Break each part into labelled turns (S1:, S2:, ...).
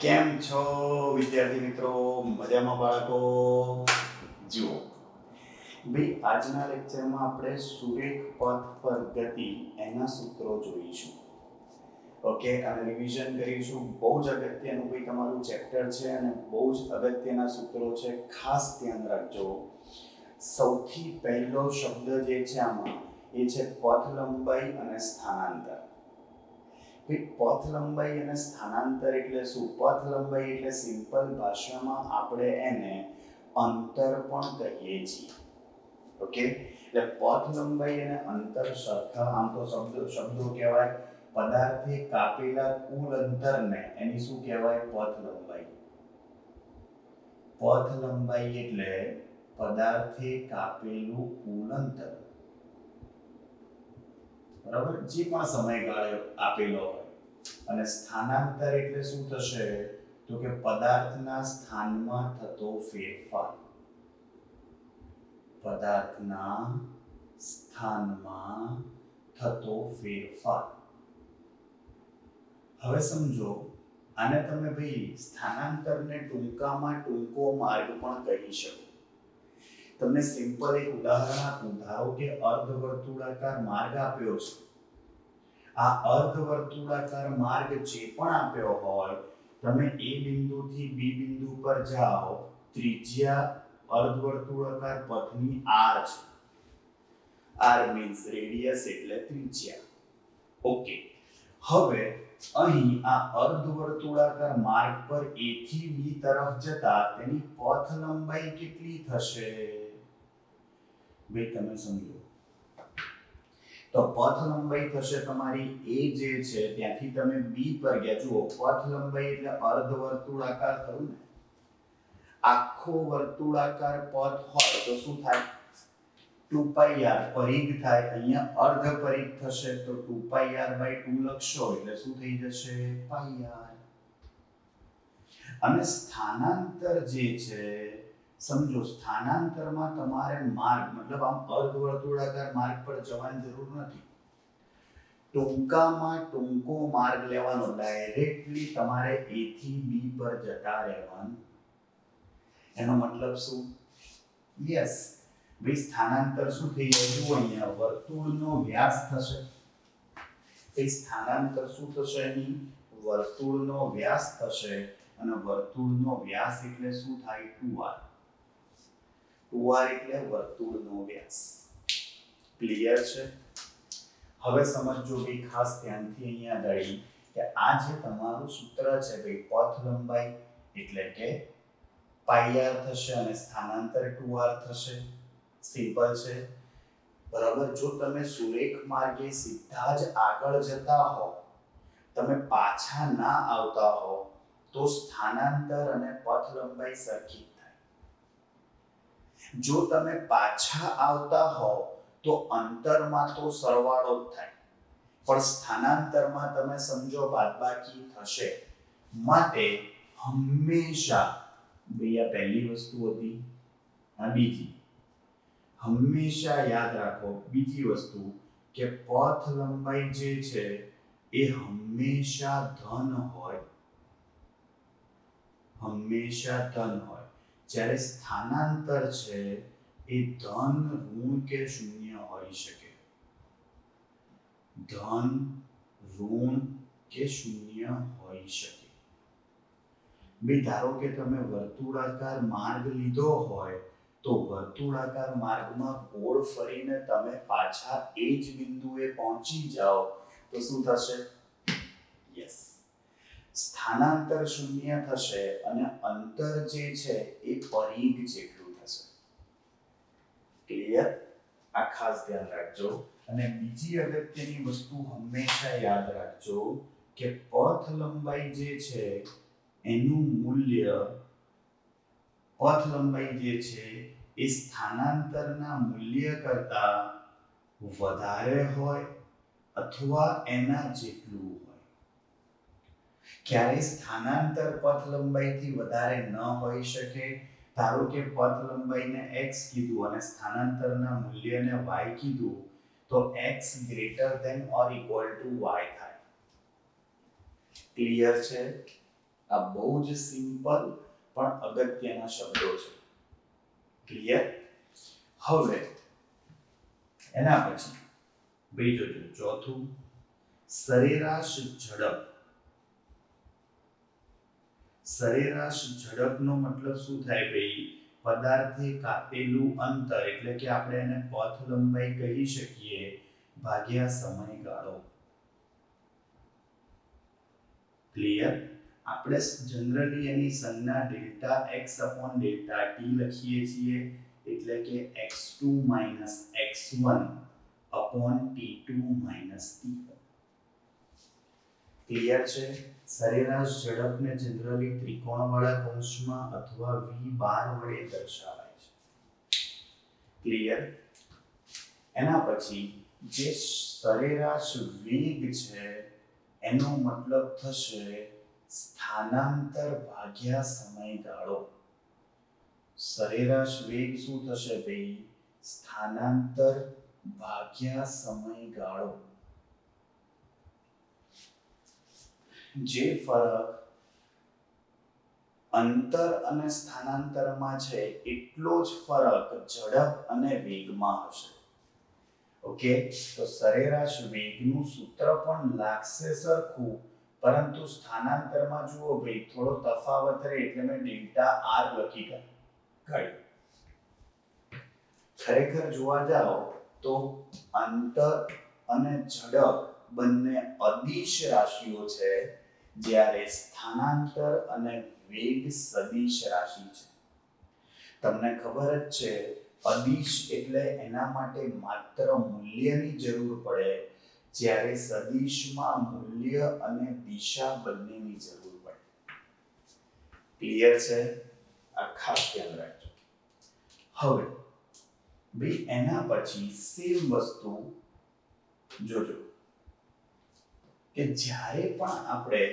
S1: કેમ છો વિદ્યાર્થી મિત્રો? મજામાં બાળકો? જુઓ ભાઈ, આજના લેક્ચરમાં આપણે સુરેખ પથ પર ગતિ એના સૂત્રો જોઈશું. ઓકે, અને રિવિઝન કરીશું. બહુ જ અગત્યનું ભાઈ તમારું ચેપ્ટર છે અને બહુ જ અગત્યના સૂત્રો છે. ખાસ ધ્યાન રાખજો. સૌથી પહેલો શબ્દ જે છે આમાં એ છે પથ લંબાઈ અને સ્થાનાંતર. પથ લંબાઈ અને સ્થાનાંતર એટલે શું? પથ લંબાઈ એટલે સિમ્પલ ભાષામાં આપણે એને અંતર પણ કહીએ છીએ. ઓકે, એટલે પથ લંબાઈ અને અંતર સરખા આમ તો શબ્દો કહેવાય. પદાર્થે કાપેલા કુલ અંતરને એની શું કહેવાય? પથ લંબાઈ. પથ લંબાઈ એટલે પદાર્થે કાપેલું કુલ અંતર, બરાબર, જે પણ સમયગાળે આપેલો હોય. અને સ્થાનાંતર એટલે શું થશે? તો કે પદાર્થના સ્થાનમાં થતો ફેરફાર. પદાર્થના સ્થાનમાં થતો ફેરફાર. હવે સમજો, આને તમે ભાઈ સ્થાનાંતરને ટૂંકામાં ટૂંકો માર્ગ પણ કહી શકો. તમને સિમ્પલ એક ઉદાહરણ આપું. ધારો કે અર્ધવર્તુળાકાર માર્ગ આપ્યો છે. આ અર્ધવર્તુળાકાર માર્ગ જે પણ આપ્યો હોય, તમે એ બિંદુથી બી બિંદુ પર જાઓ. ત્રિજ્યા અર્ધવર્તુળાકાર પથની આર છે. આર મીન્સ રેડિયસ એટલે ત્રિજ્યા. ઓકે, હવે અહીં આ અર્ધવર્તુળાકાર માર્ગ પર A થી B તરફ જતા તેની પથ લંબાઈ કેટલી થશે? ભાઈ તમે સમજો. તો પથ લંબાઈ થશે તમારી A જે છે ત્યાંથી તમે B પર ગયા. જુઓ, પથ લંબાઈ એટલે અર્ધવર્તુળાકાર થયું ને. આખો વર્તુળાકાર પથ હોય તો શું થાય? 2πr પરિઘ થાય. અહીંયા અર્ધ પરિઘ થશે તો 2πr/2 લખશો એટલે શું થઈ જશે? πr. અને સ્થાનાંતર જે છે, સમજો, સ્થાનાંતરમાં તમારે માર્ગ મતલબ આમ અર્ધવર્તુળાકાર માર્ગ પર જવાની જરૂર નથી. ટૂંકામાં ટૂંકો માર્ગ લેવાનો. ડાયરેક્ટલી તમારે A થી B પર જતા રહેવાનું. એનો મતલબ શું? યસ ભાઈ, સ્થાનાંતર શું થઈ જાય? જુઓ, અહીંયા વર્તુળનો વ્યાસ થશે. એ સ્થાનાંતર શું થશે? અહીં વર્તુળનો વ્યાસ થશે. અને વર્તુળનો વ્યાસ એટલે શું થાય? 2r. 2r એટલે વર્તુળનો વ્યાસ. ક્લિયર છે? હવે સમજો ભાઈ, ખાસ ધ્યાનથી અહીંયા આગળ કે આ જે તમારું સૂત્ર છે ભાઈ, પથ લંબાઈ એટલે કે πr થશે અને સ્થાનાંતર 2r થશે. સિમ્પલ છે, બરાબર. જો તમે સુરેખ માર્ગે સીધા જ આગળ જતા હો, તમે પાછા ના આવતા હો, તો સ્થાનાંતર અને પથ લંબાઈ સરખી થાય. જો તમે પાછા આવતા હો તો અંતરમાં તો સરવાળો જ થાય, પણ સ્થાનાંતરમાં તમે સમજો બાદબાકી થશે. માટે હંમેશા ભાઈ, આ પહેલી વસ્તુ હતી. આ બીજી. હંમેશા યાદ રાખો બીજી વસ્તુ કે પથ લંબાઈ જે છે એ હંમેશા ધન હોય. હંમેશા ધન હોય. જ્યારે સ્થાનાંતર છે એ ધન, ઋણ કે શૂન્ય હોઈ શકે. ધન, ઋણ કે શૂન્ય હોઈ શકે. બે ધારો કે તમે વર્તુળાકાર માર્ગ લીધો હોય તો વર્તુળાકાર માર્ગમાં ગોળ ફરીને તમે પાછા એ જ બિંદુએ પહોંચી જાઓ તો શું થશે? યસ, સ્થાનાંતર શૂન્ય થશે અને અંતર જે છે એ પરિઘ જેટલું થશે. ક્લિયર? આ ખાસ ધ્યાન રાખજો. અને બીજી અગત્યની વસ્તુ હંમેશા યાદ રાખજો કે પથ લંબાઈ જે છે એનું મૂલ્ય, પથ લંબાઈ જે છે એ સ્થાનાંતરના મૂલ્ય કરતા વધારે હોય અથવા એના જેટલું હોય. ક્યારે સ્થાનાંતર પથ લંબાઈથી વધારે ન હોઈ શકે? ધારો કે પથ લંબાઈને x કીધું અને સ્થાનાંતરના મૂલ્યને y કીધું, તો x > or equal to y થાય. ક્લિયર છે? આ બહુ જ સિમ્પલ પણ અગત્યના શબ્દો છે. ક્લિયર? હવે એના પછી ભાઈ જોજો ચોથું સરેરાશ ઝડપ. સરેરાશ ઝડપનો મતલબ શું થાય ભાઈ? પદાર્થે કાપેલું અંતર એટલે કે આપણે એને પથ લંબાઈ કહી શકીએ ભાગ્યા સમયગાળો. ક્લિયર? આપણે જનરલી એની સંજ્ઞા delta x upon delta t લખીએ છીએ એટલે કે x2 x1 upon t2 t1. Clear છે? સરેરાશ ઝડપને જનરલી ત્રિકોણવાળા કૌંસમાં અથવા v બાર વડે દર્શાવાય છે. ક્લિયર? એના પછી જે સરેરાશ વેગ છે એનો મતલબ થશે સ્થાનાંતર ભાગ્યા સમયગાળો. સરેરાશ વેગ શું થશે ભાઈ? સ્થાનાંતર ભાગ્યા સમયગાળો. જે ફરક અંતર અને સ્થાનાંતરમાં છે એટલો જ ફરક ઝડપ અને વેગમાં હશે. ઓકે, તો સરેરાશ વેગનું સૂત્ર પણ લાગશે સરખું, પરંતુ સ્થાનાંતરમાં જુઓ ભાઈ થોડો તફાવત રહે એટલે મેં ડેલ્ટા આર લખી કાઢ્યું. ખરેખર જોવા જાઓ તો અંતર અને ઝડપ બંને અદિશ રાશિઓ છે, જ્યારે સ્થાનાંતર અને વેગ સદિશ રાશિ છે. તમને ખબર જ છે અદિશ એટલે એના માટે માત્ર મૂલ્યની જરૂર પડે, જ્યારે સદિશમાં મૂલ્ય અને દિશા બંનેની જરૂર પડે. ક્લિયર છે? આ ખાસ ધ્યાન રાખજો. હવે ભાઈ એના પછી સેમ વસ્તુ જોજો કે જ્યારે પણ આપણે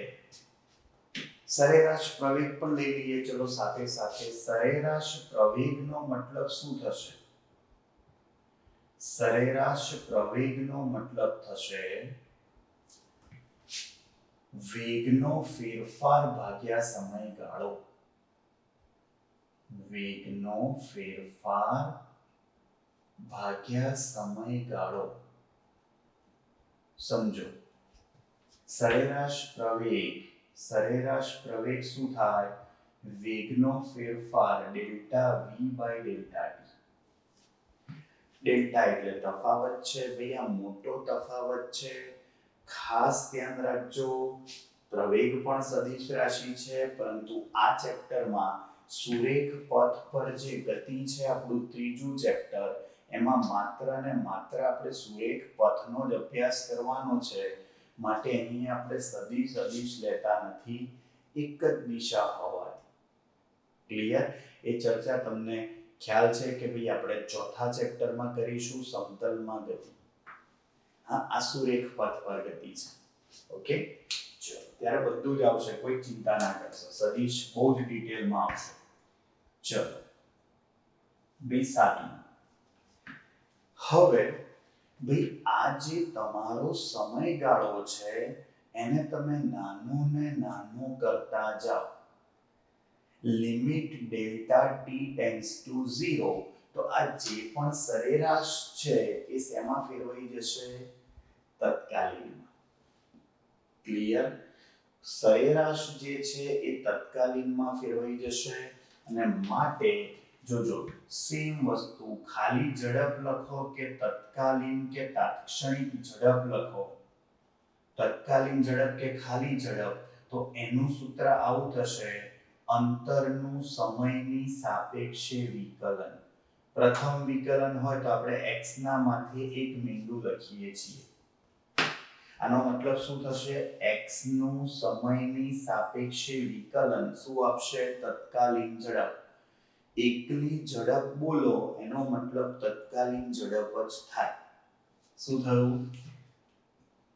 S1: સરેરાશ પ્રવેગ પણ લઈ લઈએ. ચલો સાથે સાથે સરેરાશ પ્રવેગનો મતલબ શું થશે? સરેરાશ પ્રવેગનો મતલબ થશે વેગનો ફેરફાર ભાગ્યા સમયગાળો. વેગનો ફેરફાર ભાગ્યા સમયગાળો. સમજો, સરેરાશ પ્રવેગ શું થાય? વેગનો ફેરફાર delta v by delta t. Delta એટલે તફાવત છે ભાઈ, આ મોટો તફાવત છે. ખાસ ધ્યાન રાખજો, પ્રવેગ પણ સદિશ રાશિ છે, પરંતુ આ ચેપ્ટરમાં સુરેખ પથ પર જે ગતિ છે, આપણું ત્રીજું ચેપ્ટર, એમાં માત્ર ને માત્ર આપણે સુરેખ પથનો જ અભ્યાસ કરવાનો છે. માટે અહીં આપણે સદિશ લેતા નથી, એક જ દિશા હોવાથી. ક્લિયર? એ ચર્ચા તમને ખ્યાલ છે કે ભાઈ આપણે ચોથા ચેપ્ટરમાં કરીશું સમતલમાં ગતિ. હા, આ સુરેખ પથ પર ગતિ છે. ઓકે, ચલો ત્યારે બધું જ આવશે, કોઈ ચિંતા ના કરશો. સદિશ બહુ જ ડિટેલમાં આવશે. ચલો બી સાચું. હવે ભાઈ આ જે તમારો સમયગાળો છે એને તમે નાનું ને નાનું કરતા જાઓ. Limit delta T tends to 0, તો આ જે પણ સરેરાશ છે એ શેમાં ફેરવાઈ જશે? તત્કાલીનમાં. ક્લિયર? સરેરાશ જે છે એ તત્કાલીનમાં ફેરવાઈ જશે, અને માટે જોજો સેમ વસ્તુ ખાલી ઝડપ લખો કે તત્કાલીન કે તાત્ક્ષણિક ઝડપ લખો, તત્કાલીન ઝડપ કે ખાલી ઝડપ, તો એનું સૂત્ર આવું થશે: અંતરનું સમયની સાપેક્ષે વિકલન. પ્રથમ વિકલન હોય તો આપણે x ના માથે એક બિંદુ લખીએ છીએ. આનો મતલબ શું થશે? x નું સમયની સાપેક્ષે વિકલન શું આપશે? તત્કાલીન ઝડપ. એકલી ઝડપ બોલો એનો મતલબ તત્કાલીન ઝડપ જ થાય. શું થયું?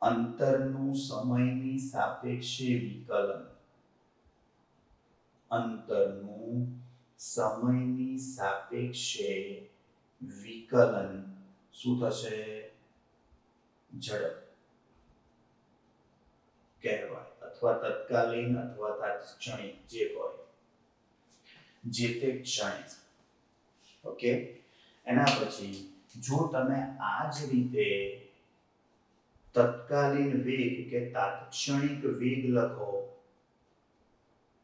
S1: અંતરનું સમયની સાપેક્ષે વિકલન. અંતરનું સમયની સાપેક્ષે વિકલન શું થશે? ઝડપ કહેવાય અથવા તત્કાલીન અથવા તાત્ક્ષણિક જે હોય જે તે ક્ષણે. ઓકે, એના પછી જો તમે આ જ રીતે તત્કાલીન વેગ કે તાત્ક્ષણિક વેગ લખો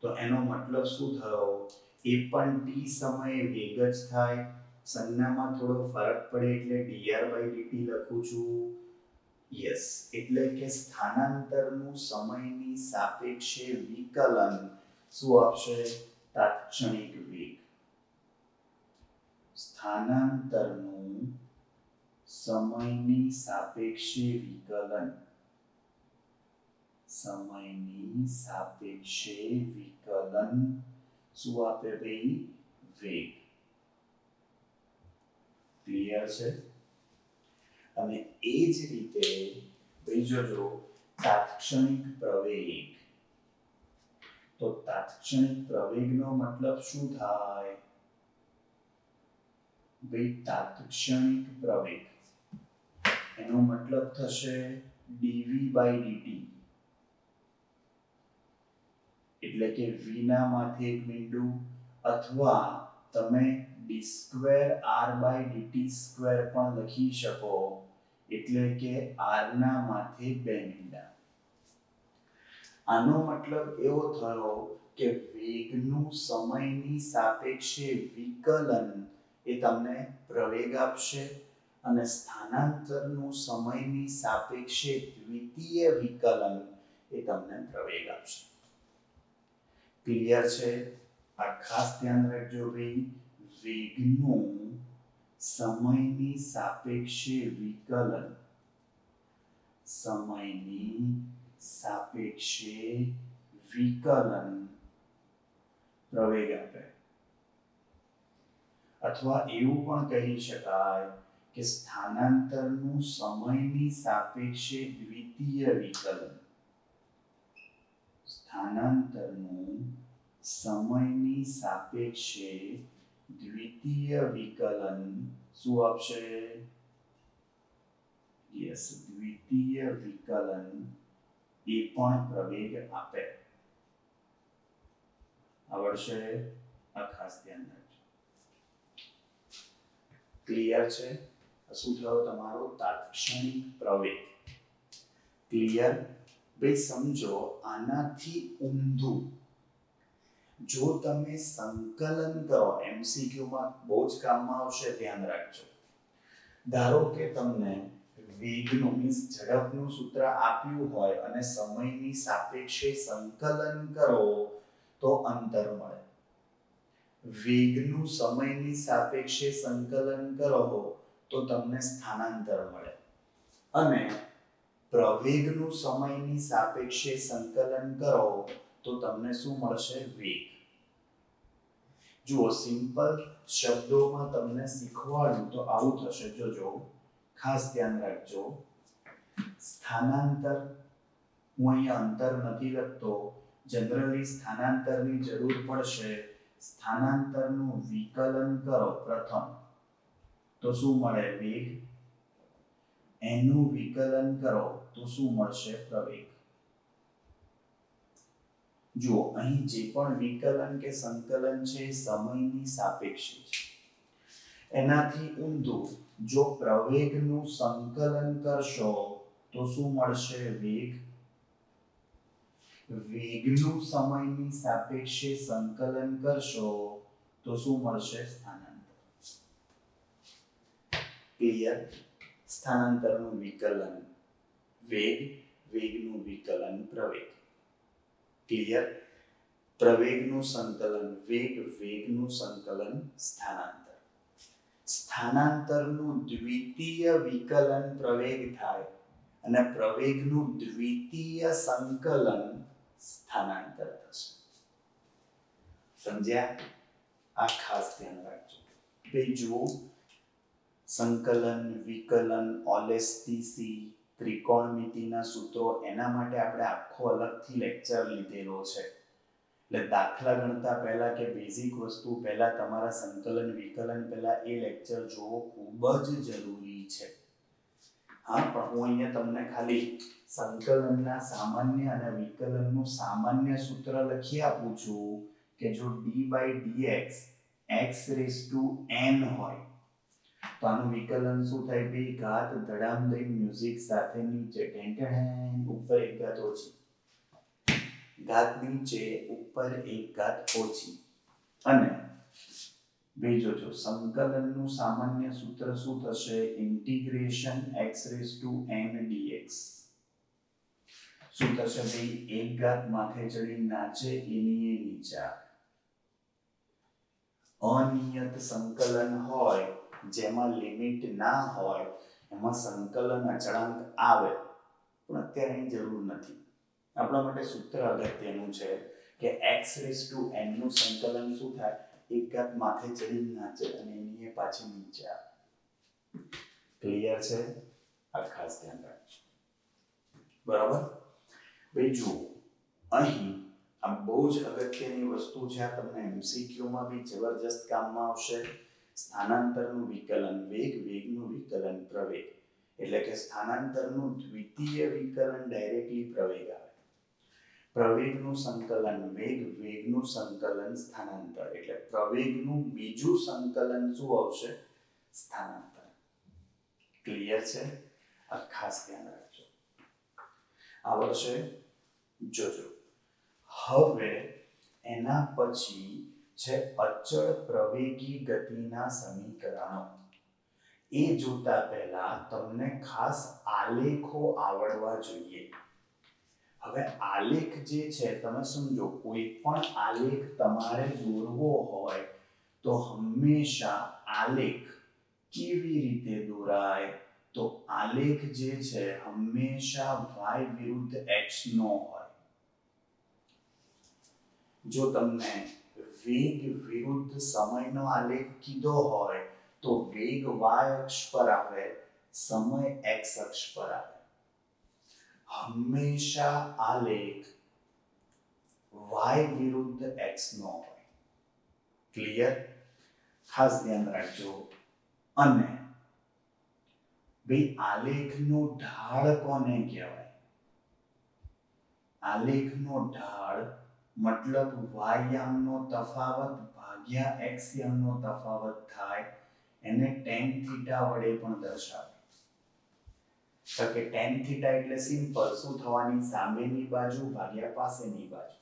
S1: તો એનો મતલબ શું થયો? એ પણ t સમયે વેગ જ થાય. સંજ્ઞામાં થોડો ફરક પડે એટલે dr/dt લખું છું. યસ, એટલે કે સ્થાનાંતરનું સમયની સાપેક્ષે વિકલન શું આપશે? તાત્ક્ષણિક વેગ. સ્થાનાંતરનું સમયની સાપેક્ષે વિકલન. સમયની સાપેક્ષે વિકલન શું આપે ભાઈ? વેગ. ક્લિયર છે? અને એ જ રીતે ભાઈ જોજો તાત્ક્ષણિક પ્રવેગ. તો તાત્ક્ષણિક પ્રવેગનો મતલબ શું થાય? ભાઈ તાત્ક્ષણિક પ્રવેગ એનો મતલબ થશે dv/dt. એટલે કે v ના માથે એક બિંદુ અથવા તમે d2r/dt² પણ લખી શકો. એટલે કે r ના માથે બે બિંદુ. આનો મતલબ એવો થયો કે વેગનું સમયની સાપેક્ષે વિકલન એ તમને પ્રવેગ આપશે અને સ્થાનાંતરનું સમયની સાપેક્ષે દ્વિતીય વિકલન એ તમને પ્રવેગ આપશે. ક્લિયર છે? આ ખાસ ધ્યાન રાખજો ભાઈ, વેગનું સમયની સાપેક્ષે વિકલન સમયની સાપેક્ષે વિકલન પ્રવેગ આપે. અથવા એવું પણ કહી શકાય કે સ્થાનાંતરનું સમયની સાપેક્ષે દ્વિતીય વિકલન. સ્થાનાંતરનું સમયની સાપેક્ષે દ્વિતીય વિકલન શું આપશે? યસ, દ્વિતીય વિકલન એ પણ પ્રવેગ આપે. આવડશે? આ ખાસ ધ્યાન રાખજો. ક્લિયર છે? શું થયો તમારો? તાત્ક્ષણિક પ્રવેગ. ક્લિયર? ભાઈ સમજો આનાથી ઊંધું જો તમે સંકલન કરો, MCQ માં બહુ જ કામમાં આવશે, ધ્યાન રાખજો. ધારો કે તમને વેગનું મીન્સ ઝડપનું સૂત્ર આપ્યું હોય અને સમયની સાપેક્ષે સંકલન કરો તો અંતર મળે. વેગનું સમયની સાપેક્ષે સંકલન કરો તો તમને સ્થાનાંતર મળે. અને પ્રવેગનું સમયની સાપેક્ષે સંકલન કરો તો તમને શું મળશે? વેગ. જુઓ, સિમ્પલ શબ્દોમાં તમને શીખવાડું તો આવું થશે. જોજો, ખાસ ધ્યાન રાખજો. સ્થાનાંતર, હું અહીંયા અંતર નથી લખતો, જનરલી સ્થાનાંતરની જરૂર પડશે. સ્થાનાંતરનું વિકલન કરો પ્રથમ તો શું મળે? વેગ. એનું વિકલન કરો તો શું મળશે? પ્રવેગ. જુઓ, અહીં જે પણ વિકલન કે સંકલન છે એ સમયની સાપેક્ષે છે. એનાથી ઊંધું જો પ્રવેગનું સંકલન કરશો તો શું મળશે? વેગ. વેગનું સમયની સાપેક્ષે સંકલન કરશો તો શું મળશે? સ્થાનાંતર. ક્લિયર? સ્થાનાંતરનું વિકલન વેગ, વેગનું વિકલન પ્રવેગ. ક્લિયર? પ્રવેગનું સંકલન વેગ, વેગનું સંકલન સ્થાનાંતર. સ્થાનાંતરનું દ્વિતીય વિકલન પ્રવેગ થાય અને પ્રવેગનું દ્વિતીય સંકલન સ્થાનાંતર થશે. સમજ્યા? આ ખાસ ધ્યાન રાખજો. જુઓ, સંકલન, વિકલન, ઓલેસ્ટીસી, ત્રિકોણમિતિના સૂત્રો, એના માટે આપણે આખો અલગથી લેક્ચર લીધેલો છે. એટલે દાખલા ગણતા પહેલા કે બેઝિક વસ્તુ પહેલા તમારા સંકલન, વિકલન પહેલા એ લેક્ચર જોવો ખૂબ જ જરૂરી છે. હા, પણ હું અહીંયા તમને ખાલી સંકલનના સામાન્ય અને વિકલનનું સામાન્ય સૂત્ર લખી આપું છું કે જો d/dx x n હોય તો આનું વિકલન શું થાય? બે ઘાત ધડામ દઈ મ્યુઝિક સાથે નીચે ટેન ઉપર એક ઘાત ઓછી, ઘાત નીચે ઉપર એક ઘાત ઓછી. અને બીજો જો સંકલનનું સામાન્ય સૂત્ર શું થશે? Integration x n dx. શું થશે ભાઈ? એક ઘાત માથે ચડી નાચે એની એ નીચા. અનિયત સંકલન હોય જેમાં લિમિટ ના હોય એમાં સંકલન અચળાંક આવે, પણ અત્યારે એની જરૂર નથી. આપણા માટે સૂત્ર અગત્યનું છે કે x n નું સંકલન શું થાય? એક ઘાત માથે ચડી નાચે અને એની એ પાછી નીચે આવે. ક્લિયર છે? આ ખાસ ધ્યાન રાખજો. બરાબર? ભાઈ જુઓ, અહીં આ બહુ જ અગત્યની વસ્તુ છે. આ તમને એમસીક્યુમાં બી જબરજસ્ત કામમાં આવશે. સ્થાનાંતરનું વિકલન, વેગનું વિકલન, પ્રવેગ. એટલે કે સ્થાનાંતરનું દ્વિતીય વિકલન ડાયરેક્ટલી પ્રવેગ આવે. પ્રવેગનું સંકલન વેગનું સંકલન સ્થાનાંતર. એટલે પ્રવેગનું બીજું સંકલન શું આવશે? સ્થાનાંતર. ક્લિયર છે? આ ખાસ ધ્યાન રાખજો. આવડશે? જોજો. હવે એના પછી છે અચળ પ્રવેગી ગતિના સમીકરણો. એ જોતા પહેલા તમને ખાસ આલેખો આવડવા જોઈએ. હવે આલેખ જે છે તમે સમજો, કોઈ પણ આલેખ તમારે દોરવો હોય તો હંમેશા આલેખ કેવી રીતે દોરાય? તો આલેખ જે છે હંમેશા y વિરુદ્ધ x નો હોય. જો તમને વેગ વિરુદ્ધ સમયનો આલેખ કીધો હોય તો વેગ y અક્ષ પર આવે, સમય x અક્ષ પર આવે. હંમેશા આલેખ y વિરુદ્ધ x નો હોય. ક્લિયર? ખાસ ધ્યાન રાખજો. અને ભાઈ આલેખનો ઢાળ કોને કહેવાય? આલેખનો ઢાળ મતલબ y યામનો તફાવત ભાગ્યા x યામનો તફાવત થાય, એને tan થીટા વડે પણ દર્શાવે. તો કે tan થીટા એટલે સિમ્પલ શું થવાની? સામેની બાજુ ભાગ્યા પાસેની બાજુ.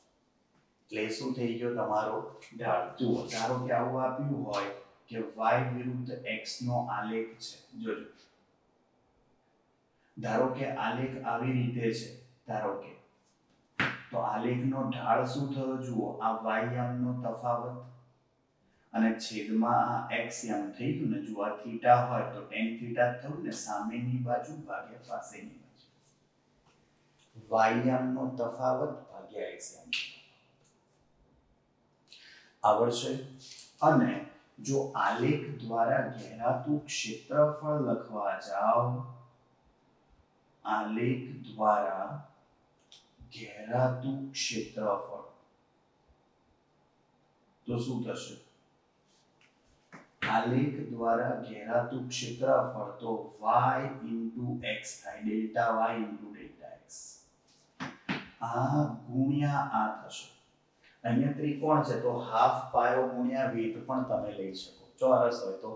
S1: એટલે શું થઈ ગયો તમારો ઢાળ? જુઓ, ધારો કે આવું આપ્યું હોય કે y વિરુદ્ધ x નો આલેખ છે. જોજો, ધારો કે આલેખ આવી રીતે છે. ધારો કે તો આલેખનો ઢાળ શું થયો? જુઓ, આ y યામનો તફાવત અને છેદમાં આ x યામ થઈ ગયું ને. જો આ થીટા હોય તો tan થીટા થયું ને, સામેની બાજુ ભાગ્યા પાસેની બાજુ. y યામનો તફાવત ભાગ્યા x યામ. આવડશે? અને જો આલેખ દ્વારા ઘેરાતું ક્ષેત્રફળ લખવા જાઓ, આલેખ દ્વારા ઘેરાતું ક્ષેત્રફળ તો શું થશે? આલેખ દ્વારા ઘેરાતું ક્ષેત્રફળ તો y x થાય. Delta y delta x. આ ગુણ્યા આ થશે. અહીંયા ત્રિકોણ છે તો હાફ પાયો ગુણ્યા વેધ પણ તમે લઈ શકો. ચોરસ હોય તો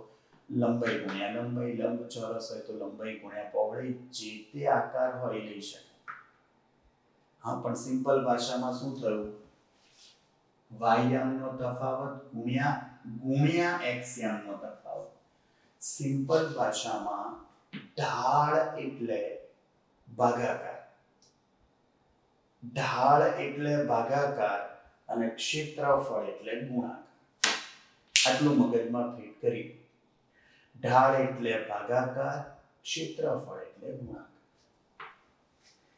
S1: લંબાઈ ગુણ્યા લંબાઈ, લંબચોરસ હોય તો લંબાઈ ગુણ્યા પહોળાઈ, જે તે આકાર હોય એ લઈ શકાય. હા, પણ સિમ્પલ ભાષામાં શું થયું? y યામનો તફાવત ગુણ્યા x યામનો તફાવત. સિમ્પલ ભાષામાં ઢાળ એટલે ભાગાકાર. ઢાળ એટલે ભાગાકાર અને ક્ષેત્રફળ એટલે ગુણાકાર. આટલું મગજમાં ફિટ કરી. ઢાળ એટલે ભાગાકાર, ક્ષેત્રફળ એટલે ગુણાકાર.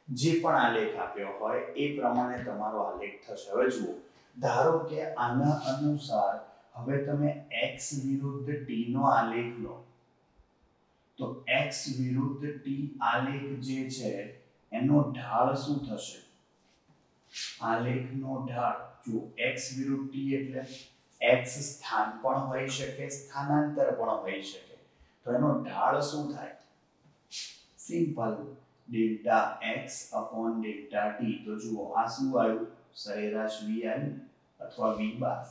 S1: જે પણ આલેખ આપ્યો હોય એ પ્રમાણે તમારો આલેખ થશે. હવે જુઓ, ધારો કે આના અનુસાર હવે તમે x વિરુદ્ધ t નો આલેખ લો તો x વિરુદ્ધ t આલેખ જે છે એનો ઢાળ શું થશે? આલેખનો ઢાળ જો x વિરુદ્ધ t એટલે x સ્થાન પણ હોઈ શકે, સ્થાનાંતર પણ હોઈ શકે. તો એનો ઢાળ શું થાય? Simple delta x upon delta t. તો જુઓ આ શું આવ્યું, સરેરાશ v આવ્યું અથવા v બાર.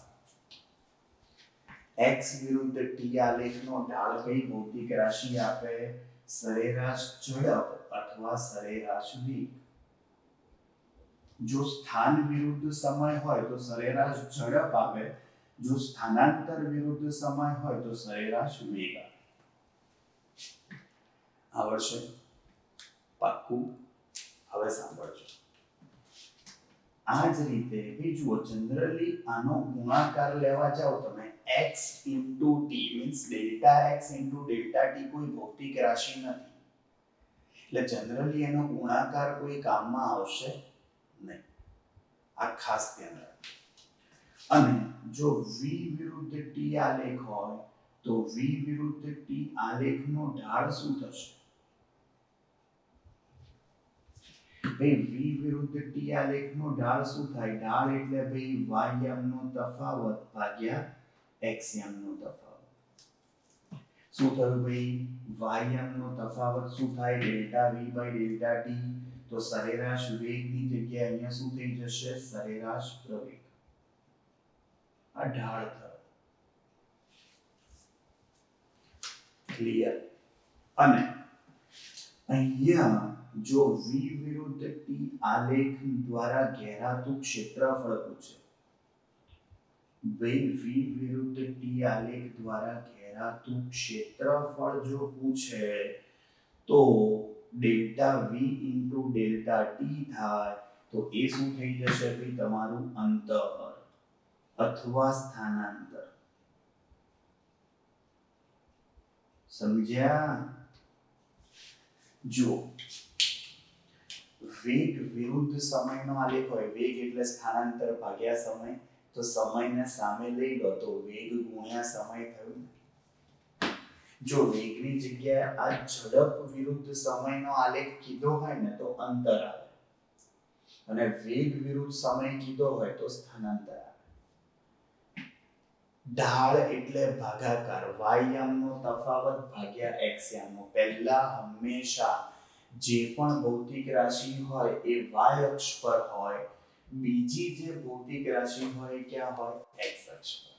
S1: x વિરુદ્ધ t આલેખનો ઢાળ કઈ ભૌતિક રાશિ આપે, સરેરાશ ઝડપ અથવા સરેરાશ વેગ. જો સ્થાન વિરુદ્ધ સમય હોય તો સરેરાશ ઝડપ આપે, જો સ્થાનાંતર વિરુદ્ધ સમય હોય તો સરેરાશ વેગ આપે. આવડશે? પાક્કું? હવે સાંભળજો. આ જ રીતે જુઓ, જનરલી આનો ગુણાકાર લેવા જાઓ તમે x into t means delta x into delta t કોઈ ભૌતિક રાશિ નથી, એટલે જનરલી એનો ગુણાકાર કોઈ કામમાં આવશે નહીં. આ ખાસ ધ્યાન રાખજો. અને જો v વિરુદ્ધ t આલેખ હોય તો v વિરુદ્ધ t આલેખનો ઢાળ શું થશે? ભાઈ v વિરુદ્ધ t આલેખનો ઢાળ શું થાય? ઢાળ એટલે ભાઈ y m નો તફાવત ભાગ્યા x m નો તફાવત. શું થયું ભાઈ? y m નો તફાવત શું થાય? Delta v by delta t. તો સરેરાશ વેગની જગ્યાએ અહીંયા શું થઈ જશે? સરેરાશ પ્રવેગ. આ ઢાળ થયો. ક્લિયર? અને અહીંયા જો v વિરુદ્ધ t આલેખ દ્વારા ઘેરાતું ક્ષેત્રફળ પૂછે, ભાઈ v વિરુદ્ધ t આલેખ દ્વારા ઘેરાતું ક્ષેત્રફળ જો પૂછે તો delta v into delta t થાય. તો એ શું થઈ જશે ભાઈ? તમારું અંતર અથવા સ્થાનાંતર. સમજ્યા? જો વેગ વિરુદ્ધ સમયનો આલેખ હોય, વેગ એટલે સ્થાનાંતર ભાગ્યા સમય, તો સમયને સામે લઈ લો તો વેગ ગુણ્યા સમય થયું. જો વેગની જગ્યાએ આ ઝડપ વિરુદ્ધ સમયનો આલેખ કીધો હોય ને તો અંતર આવે, અને વેગ વિરુદ્ધ સમય કીધો હોય તો સ્થાનાંતર આવે. ઢાળ એટલે ભાગાકાર, y m નો તફાવત ભાગ્યા x m નો. પહેલા હંમેશા જે પણ ભૌતિક રાશિ હોય એ y અક્ષ પર હોય, બીજી જે ભૌતિક રાશિ હોય ક્યાં હોય? x અક્ષ પર.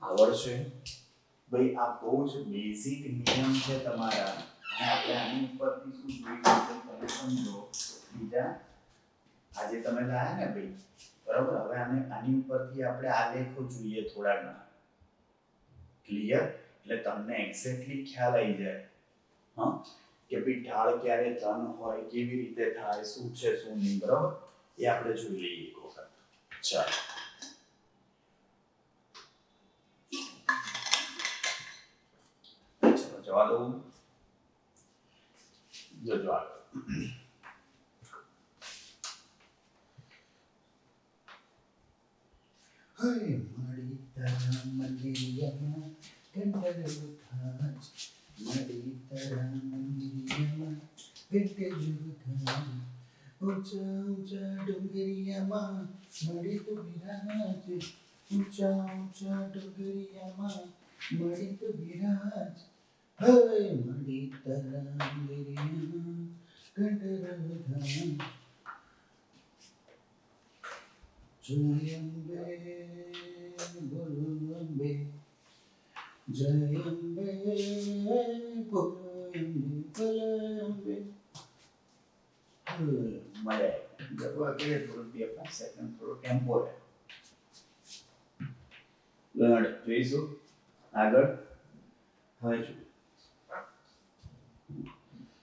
S1: આવડશે? ભાઈ આ બહુ જ બેઝિક નિયમ છે તમારા, અને આપણે આની ઉપરથી શું જોઈશું તમે સમજો. બીજા આજે તમે લાયા ને ભાઈ, બરાબર? હવે આની ઉપરથી આપણે આલેખો જોઈએ થોડા ઘણા. ક્લિયર? એટલે તમને એક્ઝેક્ટલી ખ્યાલ આવી જાય હા કે ભાઈ ઢાળ ક્યારે ધન હોય, કેવી રીતે થાય, શું છે શું નહીં. બરાબર? એ આપણે જોઈ લઈએ એક વખત. ચાલો જવા દઉં. જોજો આગળ. હે મારી તારા મંદિરમાં કંઠરું થાજ, મારી તારા મંદિરમાં કંઠરું થાજ. ઊંચા ઊંચા ડુંગરિયામાં મળી તો બિરાજ, ઊંચા ઊંચા ડુંગરિયામાં મળી તો બિરાજ. હે મારી તારા મંદિરમાં કંઠરું થાજ. જય અંબે બોલો અંબે, જય અંબે બોલો અંબે, બોલો અંબે. મળે ગરબા કે થોડું 2-5 સેકન્ડ થોડો ટેમ્પો રહે. લડ જોઈશું આગળ. હવે જો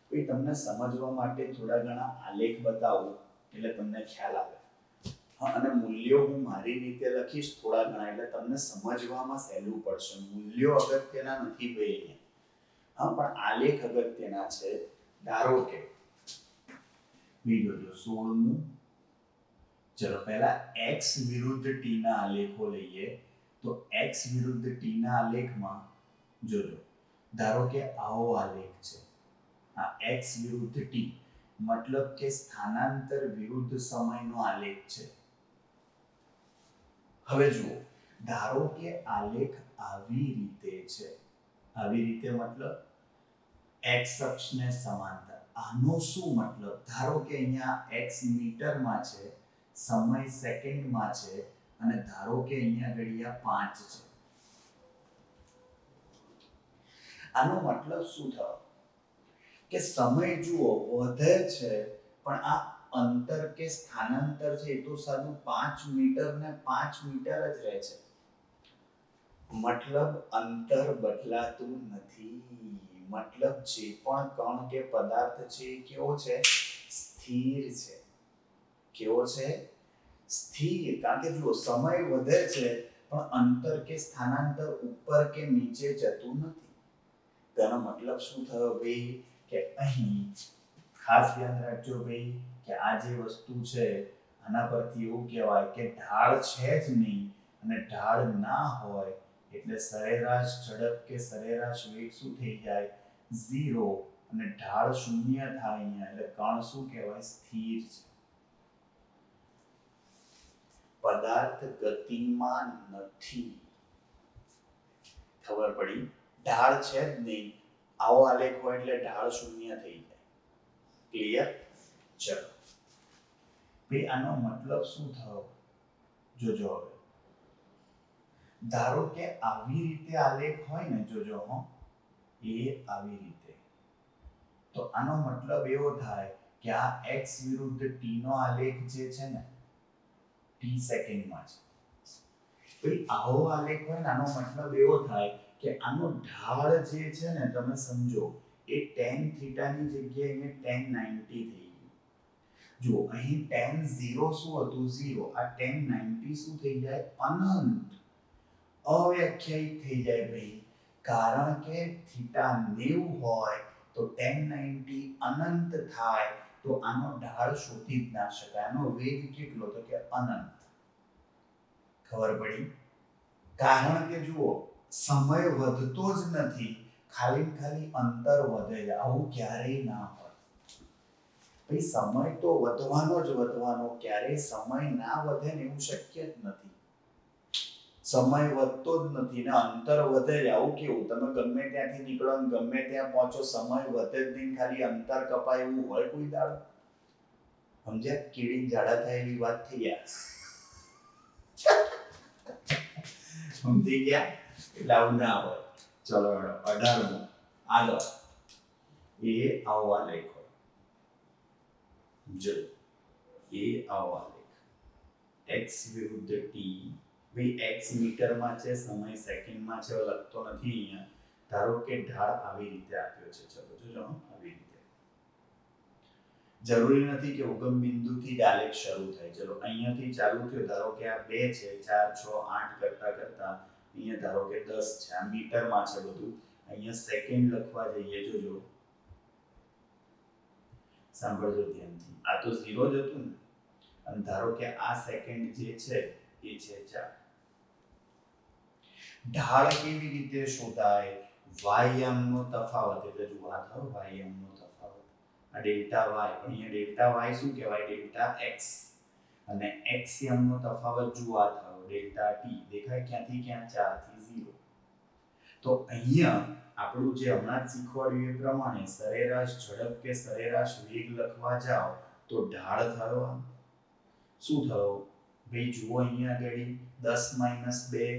S1: કોઈ તમને સમજવા માટે થોડા ઘણા આલેખ બતાવું એટલે તમને ખ્યાલ આવે. અને મૂલ્યો હું મારી રીતે લખીશ થોડા ઘણા, એટલે તમને સમજવામાં સહેલું પડશે. મૂલ્યો અગત્યના નથી ભાઈ અહીંયા, પણ આલેખ અગત્યના છે. ધારો કે વિડિયો 16મું. ચલો પહેલા x વિરુદ્ધ t ના આલેખો લઈએ. તો x વિરુદ્ધ t ના આલેખમાં જોજો, ધારો કે આવો આલેખ છે. આ x વિરુદ્ધ t મતલબ કે સ્થાનાંતર વિરુદ્ધ સમયનો આલેખ છે. હવે જુઓ, ધારો કે આલેખ આવી રીતે છે. આવી રીતે મતલબ x અક્ષને સમાંતર. આનો શું મતલબ? ધારો કે અહીંયા x મીટરમાં છે, સમય સેકન્ડમાં છે અને ધારો કે અહીંયા ઘડિયા 5 છે. આનો મતલબ શું થયો કે સમય જુઓ વધે છે પણ આ અંતર કે સ્થાનાંતર છે એ તો સાદું 5 મીટર ને 5 મીટર જ રહે છે. મતલબ અંતર બદલાતું નથી. મતલબ જે પણ કણ કે પદાર્થ છે એ કેવો છે? સ્થિર છે. કેવો છે? સ્થિર. કારણ કે જુઓ સમય વધે છે પણ અંતર કે સ્થાનાંતર ઉપર કે નીચે જતું નથી. તેનો મતલબ શું થયો ભાઈ કે અહીં ખાસ ધ્યાન રાખજો ભાઈ કે આ જે વસ્તુ છે આના પરથી એવું કહેવાય કે ઢાળ છે જ નહીં અને ઢાળ ના હોય એટલે સરેરાશ ઝડપ કે સરેરાશ વેગ શું થઈ જાય? 0 અને ઢાળ શૂન્ય થાય અહીંયા એટલે કણ શું કહેવાય? સ્થિર છે. પદાર્થ ગતિમાં નથી. ખબર પડી? ઢાળ છે જ નહીં. આવો આલેખ હોય એટલે ઢાળ શૂન્ય થઈ જાય. ક્લિયર? ચલો ભાઈ આનો મતલબ શું થયો? જોજો હવે. ધારો કે આવી રીતે આલેખ હોય ને, જોજો હો, એ આવી રીતે, તો આનો મતલબ એવો થાય કે આ x વિરુદ્ધ t નો આલેખ જે છે ને t સેકન્ડમાં છે. ભાઈ આવો આલેખ હોય ને આનો મતલબ એવો થાય કે આનો ઢાળ જે છે ને તમે સમજો એ tan થીટા ની જગ્યાએ tan 90 થઈ ગયું. જો અહીં tan 0 શું હતું? 0. આ tan 90 શું થઈ જાય? અનંત, અવ્યાખ્યાયિત થઈ જાય ભાઈ. કારણ કે થીટા 90 હોય તો tan 90 અનંત થાય તો આનો ઢાળ શોધી જ ના શકાય. આનો વેગ કેટલો? તો કે અનંત. ખબર પડી? કારણ કે જુઓ સમય વધતો જ નથી, ખાલી અંતર વધે છે. આવું ક્યારેય ના હોય ભાઈ. સમય તો વધવાનો જ વધવાનો. ક્યારેય સમય ના વધે ને એવું શક્ય જ નથી. સમય વધતો જ નથી ને અંતર વધે છે. આવું કેવું? તમે ગમે ત્યાંથી નીકળો ને ગમે ત્યાં પહોંચો, સમય વધે જ નહીં, ખાલી અંતર કપાય એવું હોય કોઈ દાડો? સમજ્યા? કીડી જાડા થાય એવી વાત થઈ ગયા. સમજી ગયા? એટલે આવું ના હોય. ચલો 18મો આગળ. એ આવો આલેખ હોય. જો એ આવો આલેખ x વિરુદ્ધ t. ભાઈ x મીટરમાં છે, સમય સેકન્ડમાં છે, લખતો નથી અહીંયા. ધારો કે ઢાળ આવી રીતે આપ્યો છે. ચલો જોજો આવી રીતે. જરૂરી નથી કે ઉગમ બિંદુથી જ આલેખ શરૂ થાય. ચલો અહીંયાથી ચાલુ થયો. ધારો કે આ 2 છે, 4 6 8 કરતા અહીંયા ધારો કે 10 છે. આ મીટરમાં છે બધું. અહીંયા સેકન્ડ લખવા જઈએ. જોજો સાંભળજો ધ્યાનથી. આ તો 0 જ હતું ને અને ધારો કે આ સેકન્ડ જે છે એ છે 4. ઢાળ કેવી રીતે શોધાય? વાયમનો તફાવત. એટલે જો આ થયો વાયમનો તફાવત. આ ડેલ્ટા વાય, પણ અહીંયા ડેલ્ટા વાય શું કહેવાય? Delta x. અને એક્સ યમનો તફાવત જો આ થયો ડેલ્ટા ટી. દેખાય ક્યાંથી ક્યાં? 4 થી 0. તો અહીંયા આપણું જે હમણાં જ શીખવાડ્યું એ પ્રમાણે સરેરાશ ઝડપ કે સરેરાશ વેગ લખવા જાઓ તો ઢાળ થયો શું થયો? ભાઈ જુઓ અહીંયા આગળ 10 - 2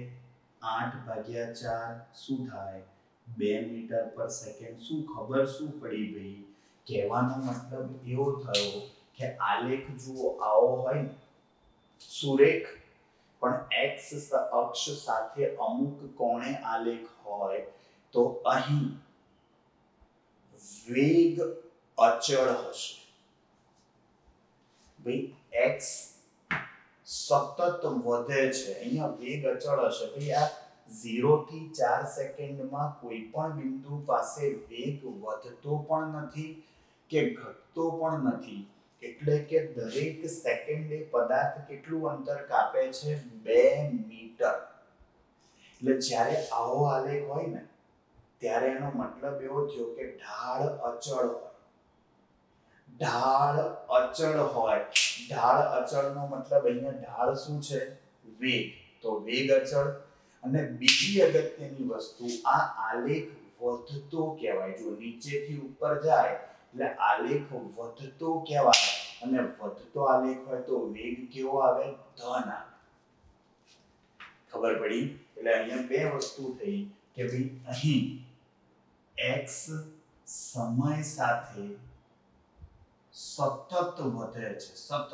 S1: 8/4 શું થાય? 2 મીટર પર સેકન્ડ. શું ખબર શું પડી ભાઈ? કહેવાનો મતલબ એવો થયો કે આલેખ જુઓ આવો હોય ને સુરેખ, પણ x અક્ષ સાથે અમુક કોણે આલેખ હોય તો અહીં વેગ અચળ હશે. ભાઈ x સતત વધે છે, અહીંયા વેગ અચળ હશે. ભાઈ આ 0 થી 4 સેકન્ડમાં કોઈ પણ બિંદુ પાસે વેગ વધતો પણ નથી કે ઘટતો પણ નથી. એટલે કે દરેક સેકન્ડે પદાર્થ કેટલું અંતર કાપે છે? 2 મીટર. એટલે જ્યારે આવો આલેખ હોય ને ત્યારે એનો મતલબ એવો થયો કે ઢાળ અચળ હોય. ઢાળ અચળ હોય. ઢાળ અચળનો મતલબ અહીંયા ઢાળ શું છે? વેગ. તો વેગ અચળ. અને બીજી અગત્યની વસ્તુ, આ આલેખ વધતો કહેવાય. જો નીચેથી ઉપર જાય એટલે આલેખ વધતો કહેવાય અને વધતો આલેખ હોય તો વેગ કેવો આવે? ધન આવે. ખબર પડી? એટલે અહીંયા બે વસ્તુ થઈ કે ભાઈ અહીં x સમય સાથે સતત વધે છે, સતત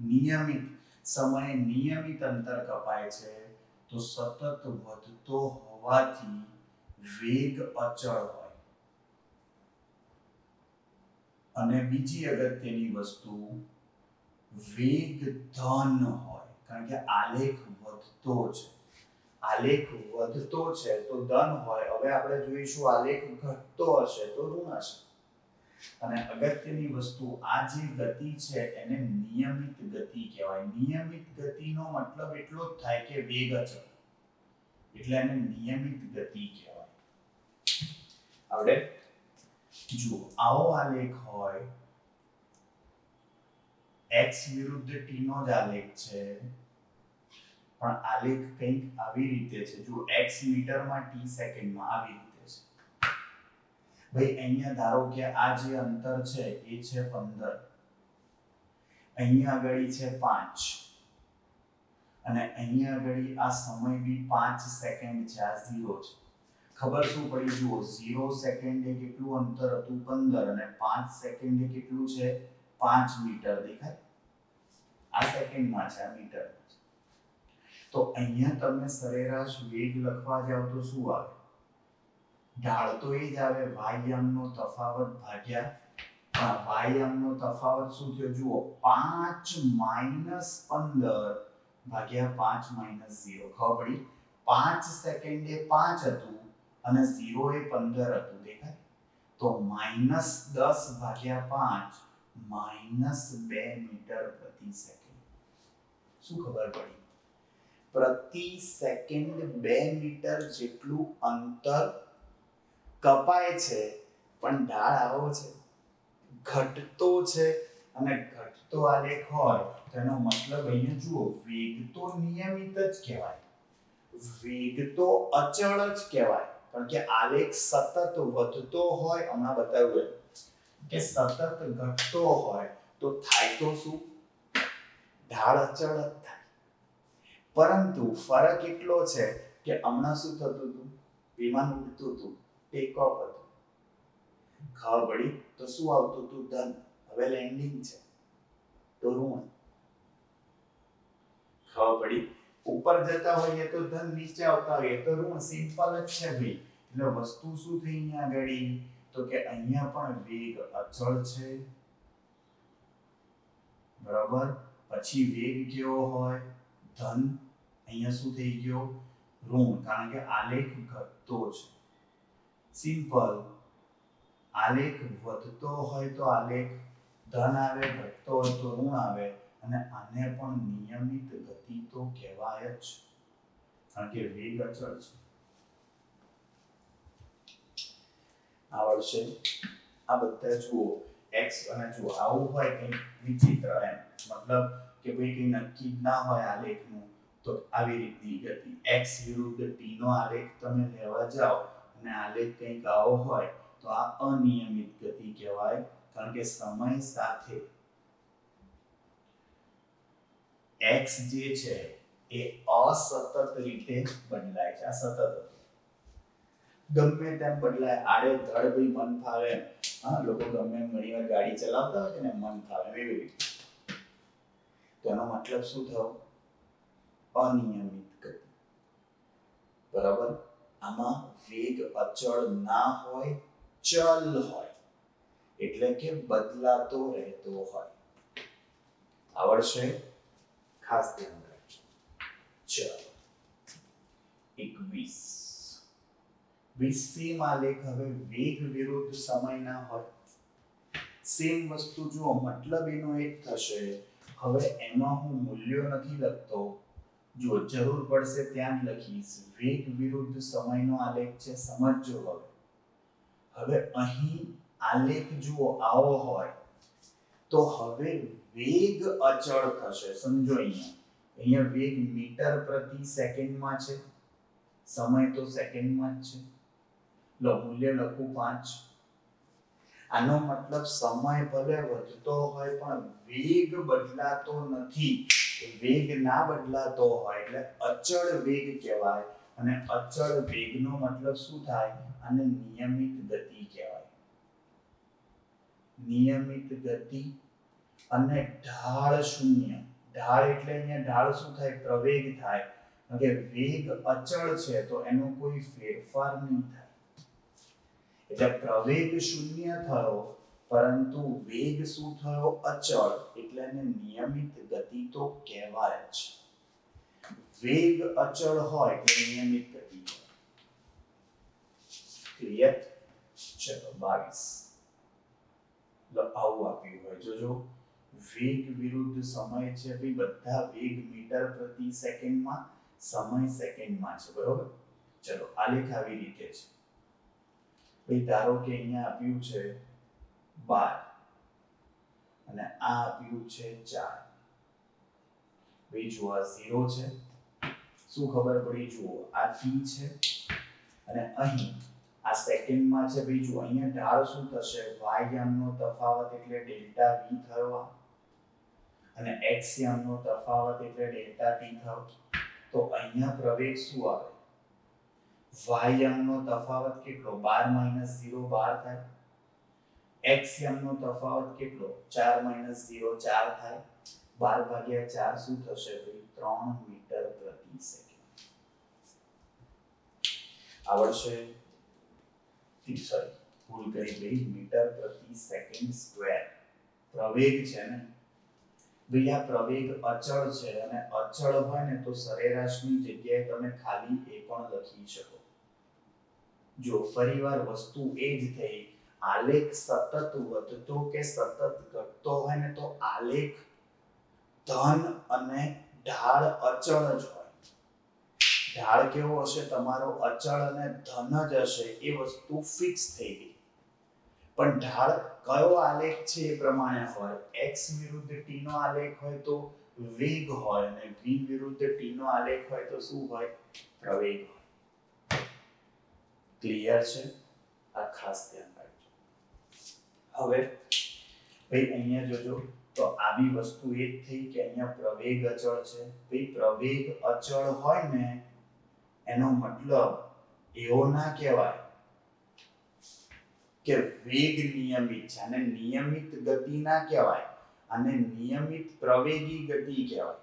S1: નિયમિત સમયે નિયમિત અંતર કપાય છે તો સતત વધતો હોવાથી વેગ અચળ હોય. અને બીજી અગત્યની વસ્તુ વેગ ધન હોય કારણ કે આલેખ વધતો છે. આલેખ વધતો છે તો ધન હોય. હવે આપણે જોઈશું આલેખ ઘટતો હશે તો ઋણ હશે. અને અગત્યની વસ્તુ આ જે ગતિ છે એને નિયમિત ગતિ કહેવાય. નિયમિત ગતિનો મતલબ એટલો જ થાય કે વેગ અચળ, એટલે એને નિયમિત ગતિ કહેવાય. આવડે? જુઓ આવો આલેખ હોય, x વિરુદ્ધ t નો જ આલેખ છે, પણ આલેખ કંઈક આવી રીતે છે. જો x મીટરમાં t સેકન્ડમાં આવી રીતે છે. ભાઈ અહીંયા ધારો કે આ જે અંતર છે એ છે 15, અહીંયા આગળ છે 5 અને અહીંયા આગળ આ સમય બી 5 સેકન્ડ છે. આ 0 છે. ખબર શું પડી? જુઓ 0 સેકન્ડે કેટલું અંતર હતું? 15 અને 5 સેકન્ડે કેટલું છે? 5 મીટર. દેખાય? આ સેકન્ડમાં છે, આ મીટરમાં છે. તો અહીંયા તમે સરેરાશ વેગ લખવા જાવ તો શું આવે? ઢાળ તો એ જ આવે, વાયામનો તફાવત ભાગ્યા વાયામનો તફાવત શું થયો? જુઓ 5 - 15 ભાગ્યા 5 - 0. ખબર પડી? 5 સેકન્ડે 5 હતું અને 0 એ 15 હતું. દેખાય? તો -10 ભાગ્યા 5 -2 મીટર પ્રતિ સેકન્ડ. શું ખબર પડી? પ્રતિ સેકન્ડ 2 મીટર જેટલું અંતર કપાય છે, પણ ઢાળ આવો છે, ઘટતો છે. અને ઘટતો આલેખ હોય તો એનો મતલબ અહીંયા જુઓ વેગ તો નિયમિત જ કહેવાય, વેગ તો અચળ જ કહેવાય, પણ કે આલેખ સતત વધતો હોય. હમણાં બતાવ્યું કે સતત ઘટતો હોય તો થાય તો શું? ઢાળ અચળ જ થાય. પરંતુ ફરક એટલો છે કે હમણાં શું થતું હતું? વિમાન ઉડતું હતું, ટેક ઓફ હતું. ખબર પડી? તો શું આવતું હતું? ધન. હવે લેન્ડિંગ છે તો ઋણ. ખબર પડી? ઉપર જતા હોઈએ તો ધન, નીચે આવતા હોઈએ તો ઋણ. સિમ્પલ જ છે ભાઈ. એટલે વસ્તુ શું થઈ અહીંયા આગળ? તો કે અહીંયા પણ વેગ અચળ છે, બરાબર. પછી વેગ કેવો હોય? ધન. અહીંયા શું થઈ ગયો? ઋણ, કારણ કે આલેખ ઘટતો છે. સિમ્પલ. આલેખ વધતો હોય તો આલેખ ધન આવે, ઘટતો હોય તો ઋણ આવે. અને આને પણ નિયમિત ગતિ તો કહેવાય જ, કારણ કે વેગ અચળ છે. આવડશે? આ બધા જુઓ x અને જુઓ આવું હોય કંઈક વિચિત્ર, એમ મતલબ કે ભાઈ કંઈ નક્કી ના હોય આલેખનું, તો આવી રીતની ગતિ x વિરુદ્ધ t નો આલેખ તમે લેવા જાઓ અને આલેખ કંઈક આવો હોય તો આ અનિયમિત ગતિ કહેવાય, કારણ કે સમય સાથે x જે છે એ અસતત રીતે બદલાય છે. આ સતત ગમે તેમ બદલાય, આડે ધડ ભાઈ મન ફાવે. હા, લોકો ગમે એમ ઘણીવાર ગાડી ચલાવતા હોય ને મન ફાવે એવી રીતે. તો એનો મતલબ શું થયો? અનિયમિત ગતિ. બરાબર. આમાં વેગ અચળ ના હોય, ચલ હોય, એટલે કે બદલાતો રહેતો હોય. આવડશે? ખાસ ધ્યાન રાખજો. ચલો 21 સેમ આલેખ. હવે વેગ વિરુદ્ધ સમય ના હોય. સેમ વસ્તુ જુઓ, મતલબ એનો એક થશે. હવે એમાં હું મૂલ્યો નથી લખતો, જો જરૂર પડશે ત્યાં જ લખીશ. વેગ વિરુદ્ધ સમયનો આલેખ છે, સમજજો. હવે અહીં આલેખ જુઓ આવો હોય તો હવે વેગ અચળ થશે. સમજો અહીંયા વેગ મીટર પ્રતિ સેકન્ડમાં છે, સમય તો સેકન્ડમાં જ છે. લો મૂલ્ય લખું 5. આનો મતલબ સમય ભલે વધતો હોય પણ વેગ બદલાતો નથી. વેગ ના બદલાતો હોય એટલે અચળ વેગ કહેવાય. અને અચળ વેગનો મતલબ શું થાય? આને નિયમિત ગતિ કહેવાય. નિયમિત ગતિ અને ઢાળ શૂન્ય. ઢાળ એટલે અહીંયા ઢાળ શું થાય? પ્રવેગ થાય. કે વેગ અચળ છે તો એનો કોઈ ફેરફાર નહીં થાય. એટલે પ્રવેગ શૂન્ય થયો પરંતુ વેગ શું થયો? અચળ. એટલે એને નિયમિત ગતિ તો કહેવાય જ. વેગ અચળ હોય એટલે નિયમિત ગતિ. ક્લિયર? ચલો 22. આવું આપ્યું હોય જોજો. વેગ વિરુદ્ધ સમય છે ભાઈ. બધા વેગ મીટર પ્રતિ સેકન્ડમાં, સમય સેકન્ડમાં છે. બરોબર? ચલો આલેખ આવી રીતે છે ભાઈ. ધારો કે અહીંયા આપ્યું છે 12 અને આ આપ્યું છે 4. ભાઈ જુઓ આ 0 છે. શું ખબર પડી? જુઓ આ t છે અને અહીં આ સેકન્ડમાં છે. ભાઈ જુઓ અહીંયા ઢાળ શું થશે? y યામનો તફાવત એટલે ડેલ્ટા v થયો અને x યામનો તફાવત એટલે ડેલ્ટા t થયો. તો અહીંયા પ્રવેગ શું આવે? y યામનો તફાવત કેટલો? 12 - 0 12 થાય. x યામનો તફાવત કેટલો? 4 - 0 4 થાય. 12/4 શું થશે ભાઈ? 3 મીટર પ્રતિ સેકન્ડ. આવડશે? સોરી ભૂલ કરી ભાઈ. મીટર પ્રતિ સેકન્ડ સ્ક્વેર પ્રવેગ છે ને ભાઈ. આ પ્રવેગ અચળ છે અને અચળ હોય ને તો સરેરાશની જગ્યાએ તમે ખાલી એ પણ લખી શકો. જો ફરીવાર વસ્તુ એ જ થઈ. આલેખ સતત વધતો કે સતત ઘટતો હોય ને તો આલેખ ધન અને ઢાળ અચળ જ હોય. ઢાળ કેવો હશે તમારો? અચળ અને ધન જ હશે. એ વસ્તુ ફિક્સ થઈ ગઈ. પણ ઢાળ કયો આલેખ છે એ પ્રમાણે હોય. x વિરુદ્ધ t નો આલેખ હોય તો વેગ હોય અને v વિરુદ્ધ t નો આલેખ હોય તો શું હોય? પ્રવેગ હોય. ક્લિયર છે? આ ખાસ ધ્યાન રાખજો. હવે ભાઈ અહીંયા જોજો તો આવી વસ્તુ એ જ થઈ કે અહીંયા પ્રવેગ અચળ છે. ભાઈ પ્રવેગ અચળ હોય ને એનો મતલબ એવો ના કહેવાય કે વેગ નિયમિત છે. અને નિયમિત ગતિ ના કહેવાય. અને નિયમિત પ્રવેગી ગતિ કહેવાય.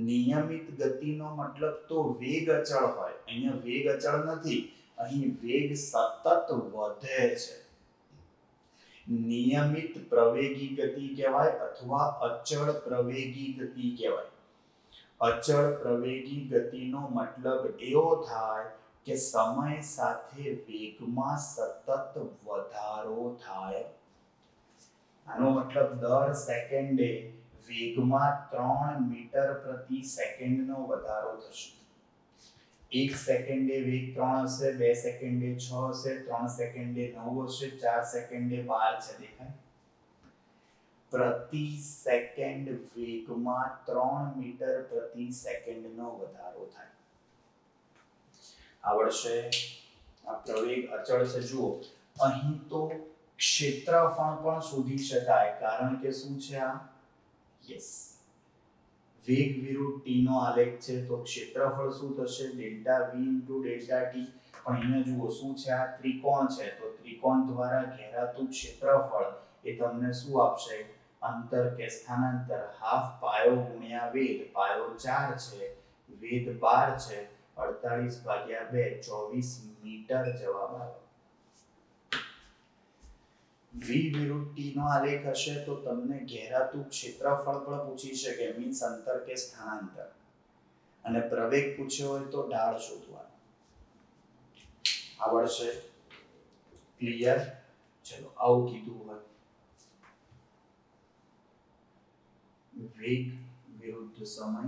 S1: નિયમિત ગતિનો મતલબ તો વેગ અચળ હોય. અહીંયા વેગ અચળ નથી. અહીં વેગ સતત વધે છે. નિયમિત પ્રવેગી ગતિ કહેવાય અથવા અચળ પ્રવેગી ગતિ કહેવાય. અચળ પ્રવેગી ગતિનો મતલબ એવો થાય કે સમય સાથે વેગમાં સતત વધારો થાય. આનો મતલબ દર સેકન્ડે વેગમાં 3 મીટર પ્રતિ સેકન્ડનો વધારો થશે. 1 સેકન્ડે વેગ 3 હશે, 2 સેકન્ડે 6 હશે, 3 સેકન્ડે 9 હશે, 4 સેકન્ડે 12 છે. દેખાય? પ્રતિ સેકન્ડ વેગમાં 3 મીટર પ્રતિ સેકન્ડનો વધારો થાય. આવડશે? આ પ્રવેગ અચળ છે. જુઓ અહીં તો ક્ષેત્રફળ પણ શોધી શકાય. કારણ કે શું છે આ? યસ, વેગ વિરુદ્ધ t નો આલેખ છે તો ક્ષેત્રફળ શું થશે? Delta v * delta t. પણ અહીંયા જુઓ શું છે? આ ત્રિકોણ છે તો ત્રિકોણ દ્વારા ઘેરાતું ક્ષેત્રફળ એ તમને શું આપશે? અંતર કે સ્થાનાંતર હાફ પાયો ગુણ્યા વેધ. પાયો 4 છે, વેધ 12 છે. 48/2 24 મીટર જવાબ આવે. v વિરુદ્ધ t નો આલેખ હશે તો તમને ઘેરાતું ક્ષેત્રફળ પણ પૂછી શકે. મીન્સ અંતર કે સ્થાનાંતર. અને પ્રવેગ પૂછ્યો હોય તો ઢાળ શોધવાનો. આવડશે? ક્લિયર? ચલો આવું કીધું હોય. વેગ વિરુદ્ધ સમય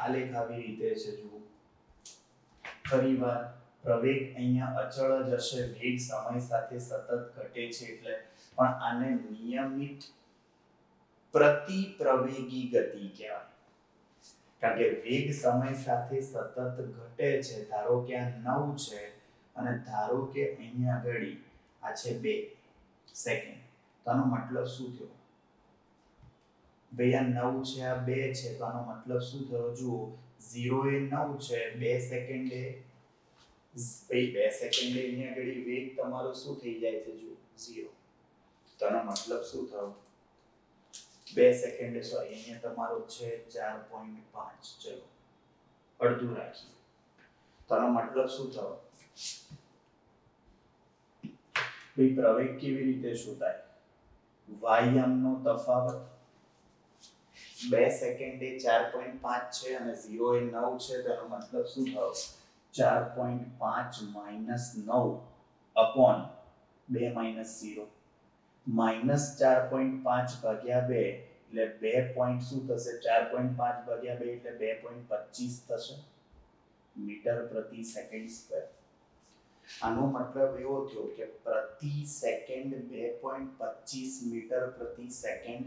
S1: આલેખ આવી રીતે છે. જુઓ ફરીવાર પ્રવેગ અહીંયા અચળ જ હશે. વેગ સમય સાથે સતત ઘટે છે એટલે. પણ આને નિયમિત પ્રતિ પ્રવેગી ગતિ કહેવાય. કારણ કે વેગ સમય સાથે સતત ઘટે છે. ધારો કે આ 9 છે અને ધારો કે અહીંયા આગળ આ છે 2 સેકન્ડ. તો આનો મતલબ શું થયો? ભાઈ આ 9 છે, આ 2 છે, તો આનો મતલબ શું થયો? જુઓ, 0 એ 9 છે, 2 સેકન્ડે ભાઈ 2 સેકન્ડે અહીંયા આગળ વેગ તમારો શું થઈ જાય છે? જુઓ 0. તો આનો મતલબ શું થયો? 2 સેકન્ડે સોરી અહીંયા તમારો છે 4.5. ચલો અડધું રાખીએ. તો આનો મતલબ શું થયો? ભાઈ પ્રવેગ કેવી રીતે શોધાય? વાયામનો તફાવત 2 સેકન્ડે 4.5 છે અને 0 એ 9 છે, તો એનો મતલબ શું થયો? 4.5 માઈનસ 9 અપોન 2 માઈનસ 0 માઈનસ 4.5 ભાગ્યા 2 એટલે 2 પોઈન્ટ શું થશે? 4.5 ભાગ્યા 2 એટલે 2.25 થશે મીટર પ્રતિ સેકન્ડ સ્ક્વેર. આનો મતલબ એવો થયો કે પ્રતિ સેકન્ડ 2.25 મીટર પ્રતિ સેકન્ડ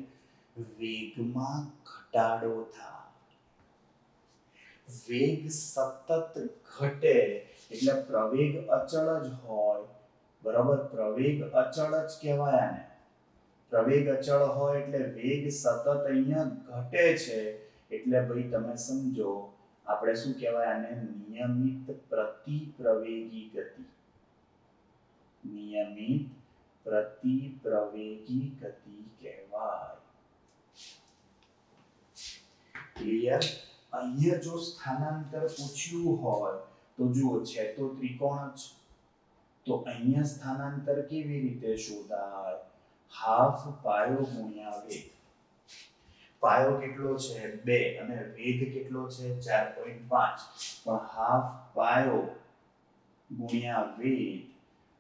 S1: વેગમાં ઘટાડો થાય. વેગ સતત ઘટે એટલે પ્રવેગ અચળ જ હોય, બરાબર? પ્રવેગ અચળ જ કહેવાય આને. પ્રવેગ અચળ હોય એટલે વેગ સતત અહીંયા ઘટે છે એટલે ભાઈ તમે સમજો આપણે શું કહેવાય આને? નિયમિત પ્રતિપ્રવેગી ગતિ. નિયમિત પ્રતિપ્રવેગી ગતિ કહેવાય. ક્લિયર? અહીંયા જો સ્થાનાંતર પૂછ્યું હોય તો જુઓ છે તો ત્રિકોણ જ, તો અહીંયા સ્થાનાંતર કેવી રીતે શોધાય? હાફ પાયો ગુણ્યા વેગ. પાયો કેટલો છે? 2 અને વેગ કેટલો છે? 4.5. પણ હાફ પાયો ગુણ્યા વેગ,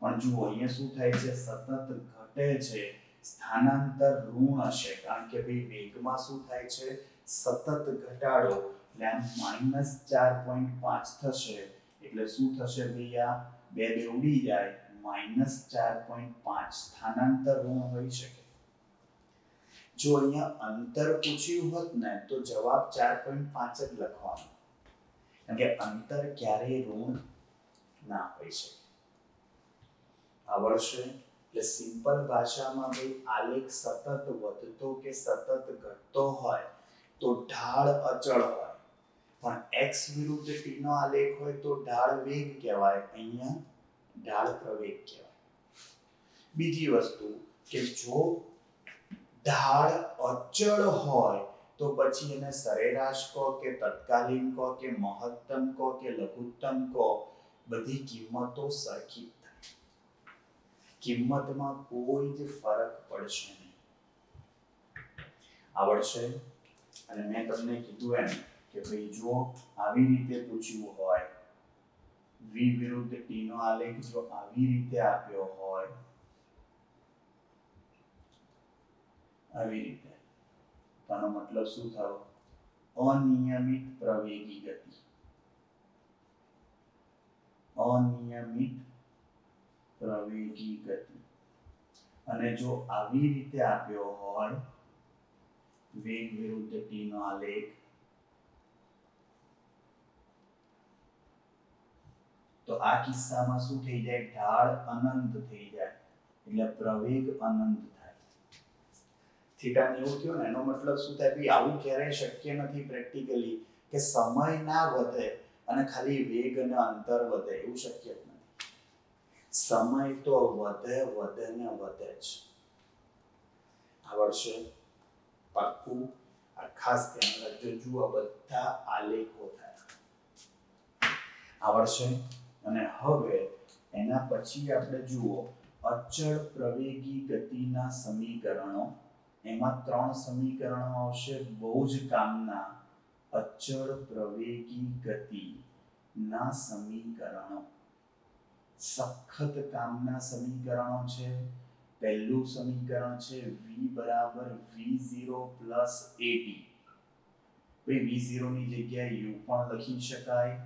S1: પણ જુઓ અહીંયા શું થાય છે? સતત ઘટે છે. સ્થાનાંતર ઋણ હશે કારણ કે ભાઈ વેગમાં શું થાય છે? સતત ઘટાડો. એટલે આમ માઈનસ 4.5 થશે એટલે શું થશે ભાઈ? આ 2 ઉડી જાય, માઈનસ 4.5. સ્થાનાંતર ઋણ હોઈ શકે. જો અહીંયા અંતર પૂછ્યું હોત ને તો જવાબ 4.5 જ લખવાનો, કારણ કે અંતર ક્યારેય ઋણ ના હોઈ શકે. આવડશે? એટલે સિમ્પલ ભાષામાં ભાઈ આલેખ સતત વધતો કે સતત ઘટતો હોય તો ઢાળ અચળ હોય, પણ x વિરુદ્ધ t નો આલેખ હોય તો ઢાળ વેગ કહેવાય, અહીંયા ઢાળ પ્રવેગ કહેવાય. બીજી વસ્તુ કે જો ઢાળ અચળ હોય તો પછી એને સરેરાશ કહો કે તત્કાલીન કહો કે મહત્તમ કહો કે લઘુત્તમ કહો, બધી કિંમતો સરખી થાય. કિંમતમાં કોઈ જ ફરક પડશે નહીં. આવડશે? અને મેં તમને કીધું એમ કે ભાઈ જો આવી રીતે પૂછ્યું હોય, v વિરુદ્ધ t નો આલેખ જો આવી રીતે આપ્યો હોય, આવી રીતે, તો આનો મતલબ શું થયો? અનિયમિત પ્રવેગી ગતિ. અનિયમિત પ્રવેગી ગતિ. અને જો આવી રીતે આપ્યો હોય વેગ વિરુદ્ધ t નો આલેખ, તો આ કિસ્સામાં શું થઈ જાય? ઢાળ અનંત થઈ જાય એટલે પ્રવેગ અનંત થાય. થીટા 90 થયો ને એનો મતલબ શું થાય? ભાઈ આવું ક્યારેય શક્ય નથી પ્રેક્ટિકલી કે સમય ના વધે અને ખાલી વેગ અને અંતર વધે, એવું શક્ય જ નથી. સમય તો વધે વધે ને વધે જ. આવડશે? પાક્કું? આ ખાસ ધ્યાન રાખજો. જુઓ બધા આલેખો થાય. આવડશે? અને હવે એના પછી આપણે જુઓ અચળ પ્રવેગી ગતિના સમીકરણો. એમાં 3 સમીકરણો આવશે બહુ જ કામના. અચળ પ્રવેગી ગતિના સમીકરણો સખત કામના સમીકરણો છે. પહેલું સમીકરણ છે v બરાબર v0 પ્લસ at. ભાઈ v0 ની જગ્યાએ u પણ લખી શકાય.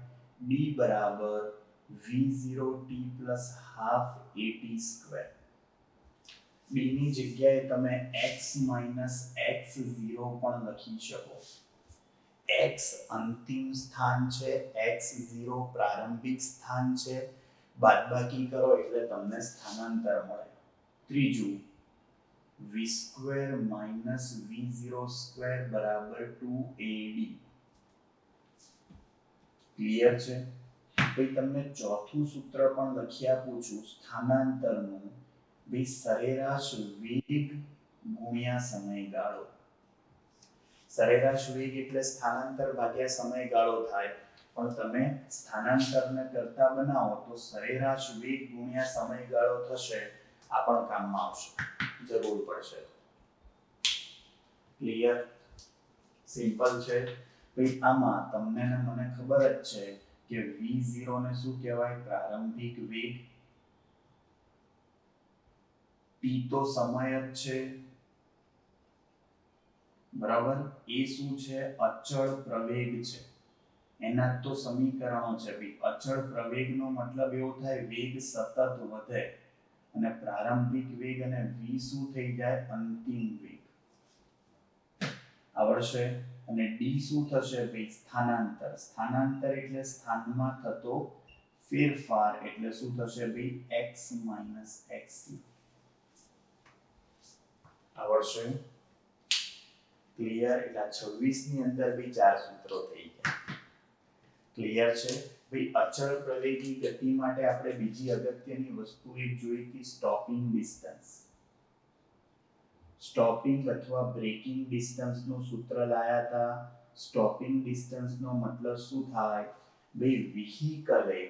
S1: d બરાબર v0t plus half at square. b ની જગ્યાએ તમે x માઇનસ x0 પણ લખી શકો. x અંતિમ સ્થાન છે, x0 પ્રારંભિક સ્થાન છે, બાદબાકી કરો એટલે તમને સ્થાનાંતર મળે. ત્રીજું v² - v02 બરાબર 2ad. ક્લિયર છે? ભાઈ તમને ચોથું સૂત્ર પણ લખી આપું છું સ્થાનાંતરનું. ભાઈ સરેરાશ વેગ ગુણ્યા સમયગાળો. સરેરાશ વેગ એટલે સ્થાનાંતર ભાગ્યા સમયગાળો થાય, પણ તમે સ્થાનાંતરને કરતા બનાવો તો સરેરાશ વેગ ગુણ્યા સમયગાળો થશે. આ પણ કામમાં આવશે, જરૂર પડશે. ક્લિયર? સિમ્પલ છે. ભાઈ આમાં તમને ને મને ખબર જ છે કે v0 ને શું કહેવાય? પ્રારંભિક વેગ. t તો સમય જ છે, બરાબર. એ શું છે? અચળ પ્રવેગ છે. એના તો સમીકરણો છે. ભાઈ અચળ પ્રવેગનો મતલબ એવો થાય વેગ સતત વધે, અને પ્રારંભિક વેગ અને v શું થઈ જાય? અંતિમ વેગ. આવડશે? અને d શું થશે? ભાઈ સ્થાનાંતર. સ્થાનાંતર એટલે સ્થાનમાં થતો ફેરફાર, એટલે શું થશે ભાઈ? x - x. આવડશે? ક્લિયર? એટલે 26 ની અંદર બી 4 સૂત્રો થઈ ગયા. ક્લિયર છે? ભાઈ અચળ પ્રવેગી ગતિ માટે આપણે બીજી અગત્યની વસ્તુ એક જોઈ હતી, સ્ટોપિંગ ડિસ્ટન્સ. સ્ટોપિંગ અથવા બ્રેકિંગ ડિસ્ટન્સ નું સૂત્ર લાયા હતા. સ્ટોપિંગ ડિસ્ટન્સ નો મતલબ શું થાય? ભાઈ વ્હીકલે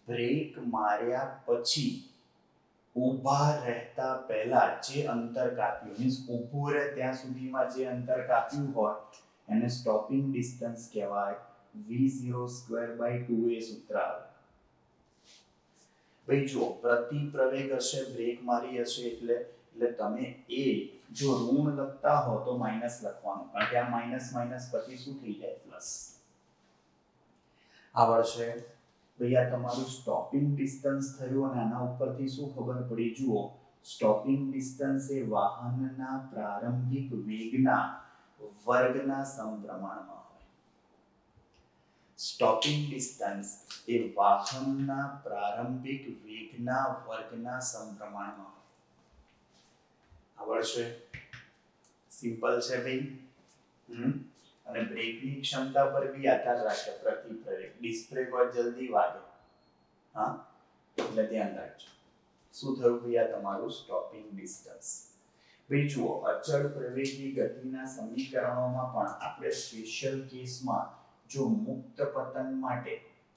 S1: બ્રેક માર્યા પછી ઊભા રહેતા પહેલા જે અંતર કાપ્યું, મીન્સ ઊભું રહે ત્યાં સુધીમાં જે અંતર કાપ્યું હોય એને સ્ટોપિંગ ડિસ્ટન્સ કહેવાય. v02/2a સૂત્ર આવે. ભાઈ જો પ્રતિ પ્રવેગ હશે, બ્રેક મારી હશે એટલે તમે એ જો ઋણ લખતા હો તો માઈનસ લખવાનું, કારણ કે આ માઈનસ માઈનસ પછી શું થઈ જાય? પ્લસ. આવડશે? ભાઈ આ તમારું સ્ટોપિંગ ડિસ્ટન્સ થયું, અને આના ઉપરથી શું ખબર પડી? જુઓ, સ્ટોપિંગ ડિસ્ટન્સ એ વાહનના પ્રારંભિક વેગના વર્ગના સમપ્રમાણમાં હોય. સ્ટોપિંગ ડિસ્ટન્સ એ વાહનના પ્રારંભિક વેગના વર્ગના સમપ્રમાણમાં હોય. આવડશે? સિમ્પલ છે ભાઈ. અને બ્રેકની ક્ષમતા પર બી આધાર રાખે પ્રતિ પ્રવેગ. ડિસ્ક બ્રેક હોય જલ્દી વાગે, હા, એટલે ધ્યાન રાખજો. શું થયું ભાઈ? આ તમારું સ્ટોપિંગ ડિસ્ટન્સ. ભાઈ જુઓ, અચળ પ્રવેગી ગતિના સમીકરણોમાં પણ આપણે સ્પેશિયલ કેસમાં જો મુક્ત પતન માટે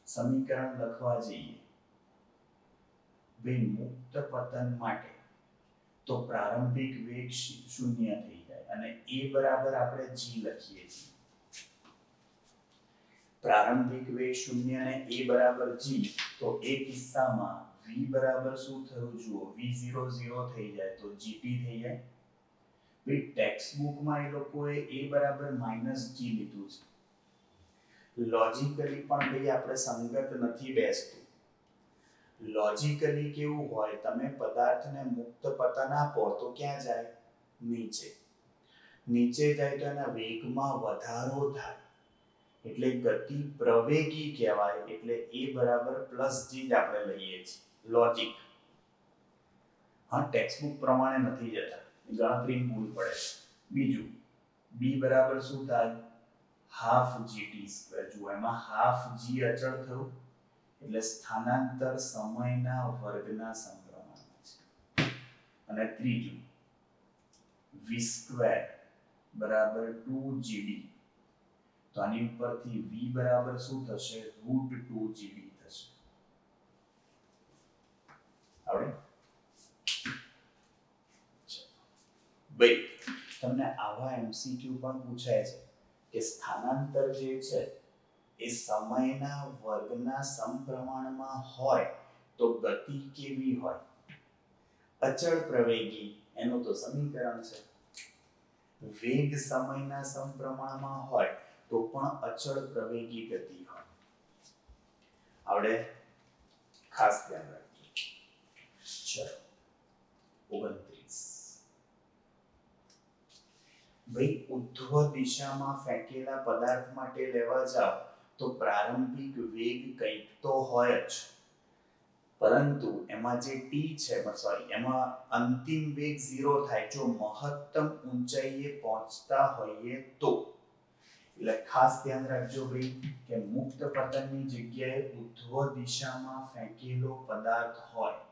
S1: સમીકરણ લખવા જઈએ, ભાઈ મુક્ત પતન માટે તો પ્રારંભિક વેગ 0 થઈ જાય, અને a બરાબર આપણે g લખીએ છીએ. પ્રારંભિક વેગ 0 અને a બરાબર g, તો એ કિસ્સામાં v બરાબર શું થયું? જુઓ, v0 0 થઈ જાય તો gt થઈ જાય. ભાઈ ટેક્સ્ટ બુકમાં એ લોકોએ a બરાબર -g લીધું છે. લોજિકલી પણ ભાઈ આપણે સંગત નથી બેસતું. લોજિકલી કેવું હોય? તમે પદાર્થને મુક્ત પતન આપો તો ક્યાં જાય? નીચે. નીચે જાય તો એના વેગમાં વધારો થાય, એટલે ગતિ પ્રવેગી કહેવાય. એટલે a બરાબર +g જ આપણે લઈએ છીએ. લોજિક. હા, ટેક્સ્ટબુક પ્રમાણે નથી જતા, ગણતરી ભૂલ પડે. બીજું, b બરાબર શું થાય? ½ g². જો એમાં ½ g અચળ થયું, એટલે સ્થાનાંતર સમયના વર્ગના સમપ્રમાણમાં છે. અને ત્રીજું, v² બરાબર 2gd. તો આની ઉપરથી v બરાબર શું થશે? √2gd થશે. આવડે? ભાઈ તમને આવા એમસીક્યુ પણ પૂછાય છે કે સ્થાનાંતર જે છે એ સમયના વર્ગના સમપ્રમાણમાં હોય તો ગતિ કેવી હોય? અચળ પ્રવેગી, એનું તો સમીકરણ છે. વેગ સમયના સમપ્રમાણમાં હોય તો પણ અચળ પ્રવેગી ગતિ હોય. આવડે? ખાસ ધ્યાન રાખજો. ચલો 29. ભાઈ ઉધ્વ દિશામાં ફેંકેલા પદાર્થ માટે લેવા જાવ તો પ્રારંભિક વેગ કંઈક તો હોય જ, પરંતુ એમાં જે ટી છે એમાં અંતિમ વેગ 0 થાય જો મહત્તમ ઊંચાઈએ પહોંચતા હોઈએ તો. એટલે ખાસ ધ્યાન રાખજો ભાઈ કે મુક્ત પતનની જગ્યાએ ઉધ્વ દિશામાં ફેંકેલો પદાર્થ હોય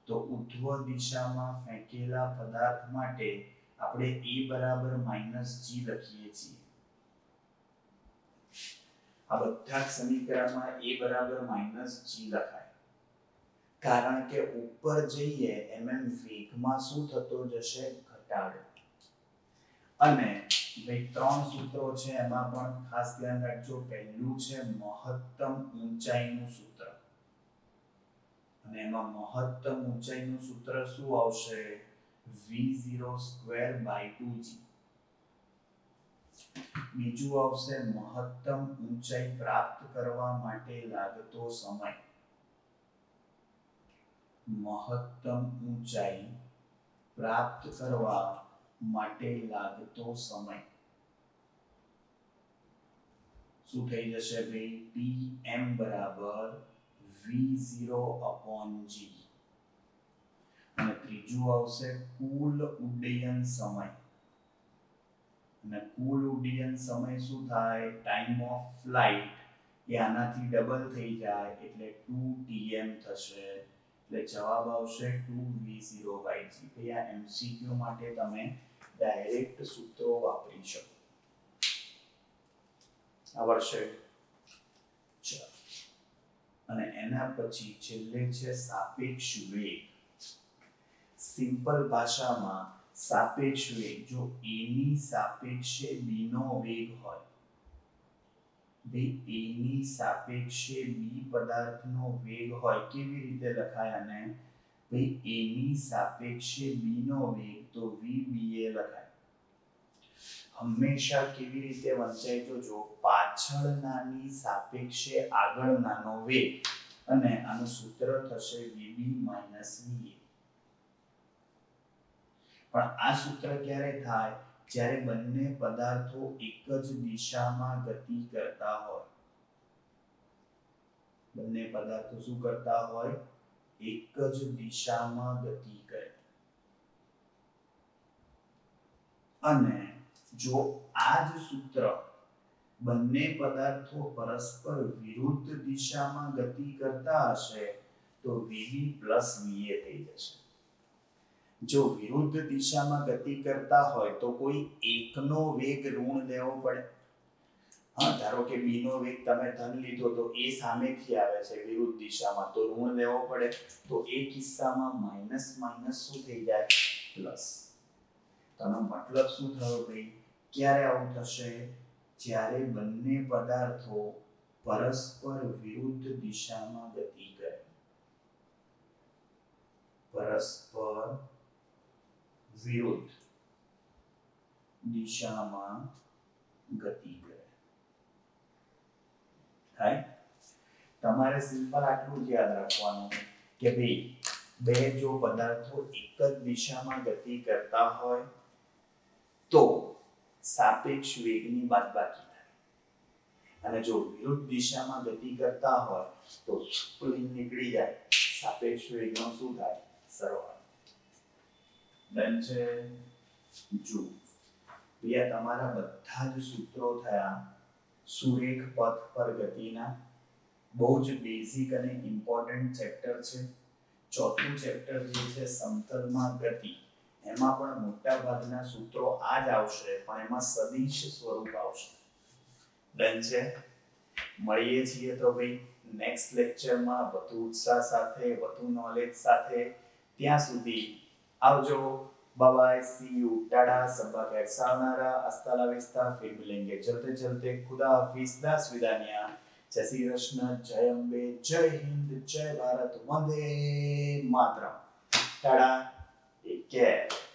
S1: તો ઉધ્વ દિશામાં ફેંકેલા પદાર્થ માટે આપણે a બરાબર -g લખીએ છીએ. આ બધા સમીકરણમાં a બરાબર -g લખાય, કારણ કે ઉપર જઈએ એમ વેગમાં શું થતો જશે? ઘટાડો. અને ભાઈ 3 સૂત્રો છે એમાં પણ ખાસ ધ્યાન રાખજો. પહેલું છે મહત્તમ ઊંચાઈનું સૂત્ર, અને એમાં મહત્તમ ઊંચાઈનું સૂત્ર શું આવશે? v02/2g. બીજું આવશે મહત્તમ ઊંચાઈ પ્રાપ્ત કરવા માટે લાગતો સમય. મહત્તમ ઊંચાઈ પ્રાપ્ત કરવા માટે લાગતો સમય શું થઈ જશે ભાઈ? Pm બરાબર v0/g. અને ત્રીજું આવશે કુલ ઉડ્ડયન સમય. અને કુલ ઉડ્ડયન સમય શું થાય? ટાઈમ ઓફ ફ્લાઇટ એ આનાથી ડબલ થઈ જાય એટલે 2tm થશે. એટલે જવાબ આવશે 2v0/g. ભાઈ આ એમસીક્યુ માટે તમે ડાયરેક્ટ સૂત્રો વાપરી શકો. આવડશે? ચાલો. અને એના પછી છેલ્લે છે સાપેક્ષ વેગ. સિમ્પલ ભાષામાં સાપેક્ષ વેગ જો a ની સાપેક્ષે b નો વેગ હોય, ભાઈ a ની સાપેક્ષે b પદાર્થનો વેગ હોય, કેવી રીતે લખાય આને? ભાઈ a ની સાપેક્ષે b નો વેગ તો vba લખાય. હંમેશા કેવી રીતે વંચાય તો જો પાછળનાની સાપેક્ષે આગળનાનો વેગ, અને આનું સૂત્ર થશે vb va. પણ આ સૂત્ર ક્યારે થાય? જ્યારે બંને પદાર્થો એક જ દિશામાં ગતિ કરતા હોય. બંને પદાર્થો શું કરતા હોય? એક જ દિશામાં ગતિ કરે. અને જો આ જ સૂત્ર બંને પદાર્થો પરસ્પર વિરુદ્ધ દિશામાં ગતિ કરતા હશે તો vb va થઈ જશે. જો વિરુદ્ધ દિશામાં ગતિ કરતા હોય તો કોઈ એકનો વેગ ઋણ લેવો પડે. હા, ધારો કે b નો વેગ તમે ધન લીધો તો a સામેથી આવે છે વિરુદ્ધ દિશામાં તો ઋણ લેવો પડે. તો એ કિસ્સામાં માઈનસ માઈનસ શું થઈ જાય? પ્લસ. તેનો મતલબ શું થયો ભાઈ? ક્યારે આવું થશે? જ્યારે બંને પદાર્થો પરસ્પર વિરુદ્ધ દિશામાં ગતિ કરે. પરસ્પર વિરુદ્ધ દિશામાં ગતિ કરે. થાય? તમારે સિમ્પલ આટલું જ યાદ રાખવાનું કે ભાઈ બે જો પદાર્થો એક જ દિશામાં ગતિ કરતા હોય તો સાપેક્ષ વેગની બાદબાકી થાય, અને જો વિરુદ્ધ દિશામાં ગતિ કરતા હોય તો સ્પ્લિન નીકળી જાય. સાપેક્ષ વેગનો શું થાય? સરવાળો. ડન છે? જો ભૈયા તમારા બધા જ સૂત્રો થયા સુરેખ પથ પર ગતિના. બહુ જ બેઝિક અને ઇમ્પોર્ટન્ટ ચેપ્ટર છે. ચોથું ચેપ્ટર જે છે સમતલમાં ગતિ, એમાં પણ મોટા ભાગના સૂત્રો આ જ આવશે, પણ એમાં સદિશ સ્વરૂપ આવશે. ડન છે? મળીએ છીએ તો ભાઈ નેક્સ્ટ લેક્ચરમાં વધુ ઉત્સાહ સાથે, વધુ નોલેજ સાથે. ત્યાં સુધી આવજો. Bye bye, see you, tata, सबा खैर सावनारा, हस्ता ला विस्ता, फिर मिलेंगे चलते चलते, खुदा हाफिज, दास विदानिया, जय श्री कृष्ण, जय अम्बे, जय हिंद, जय भारत, वंदे मातरम. Tata, take care.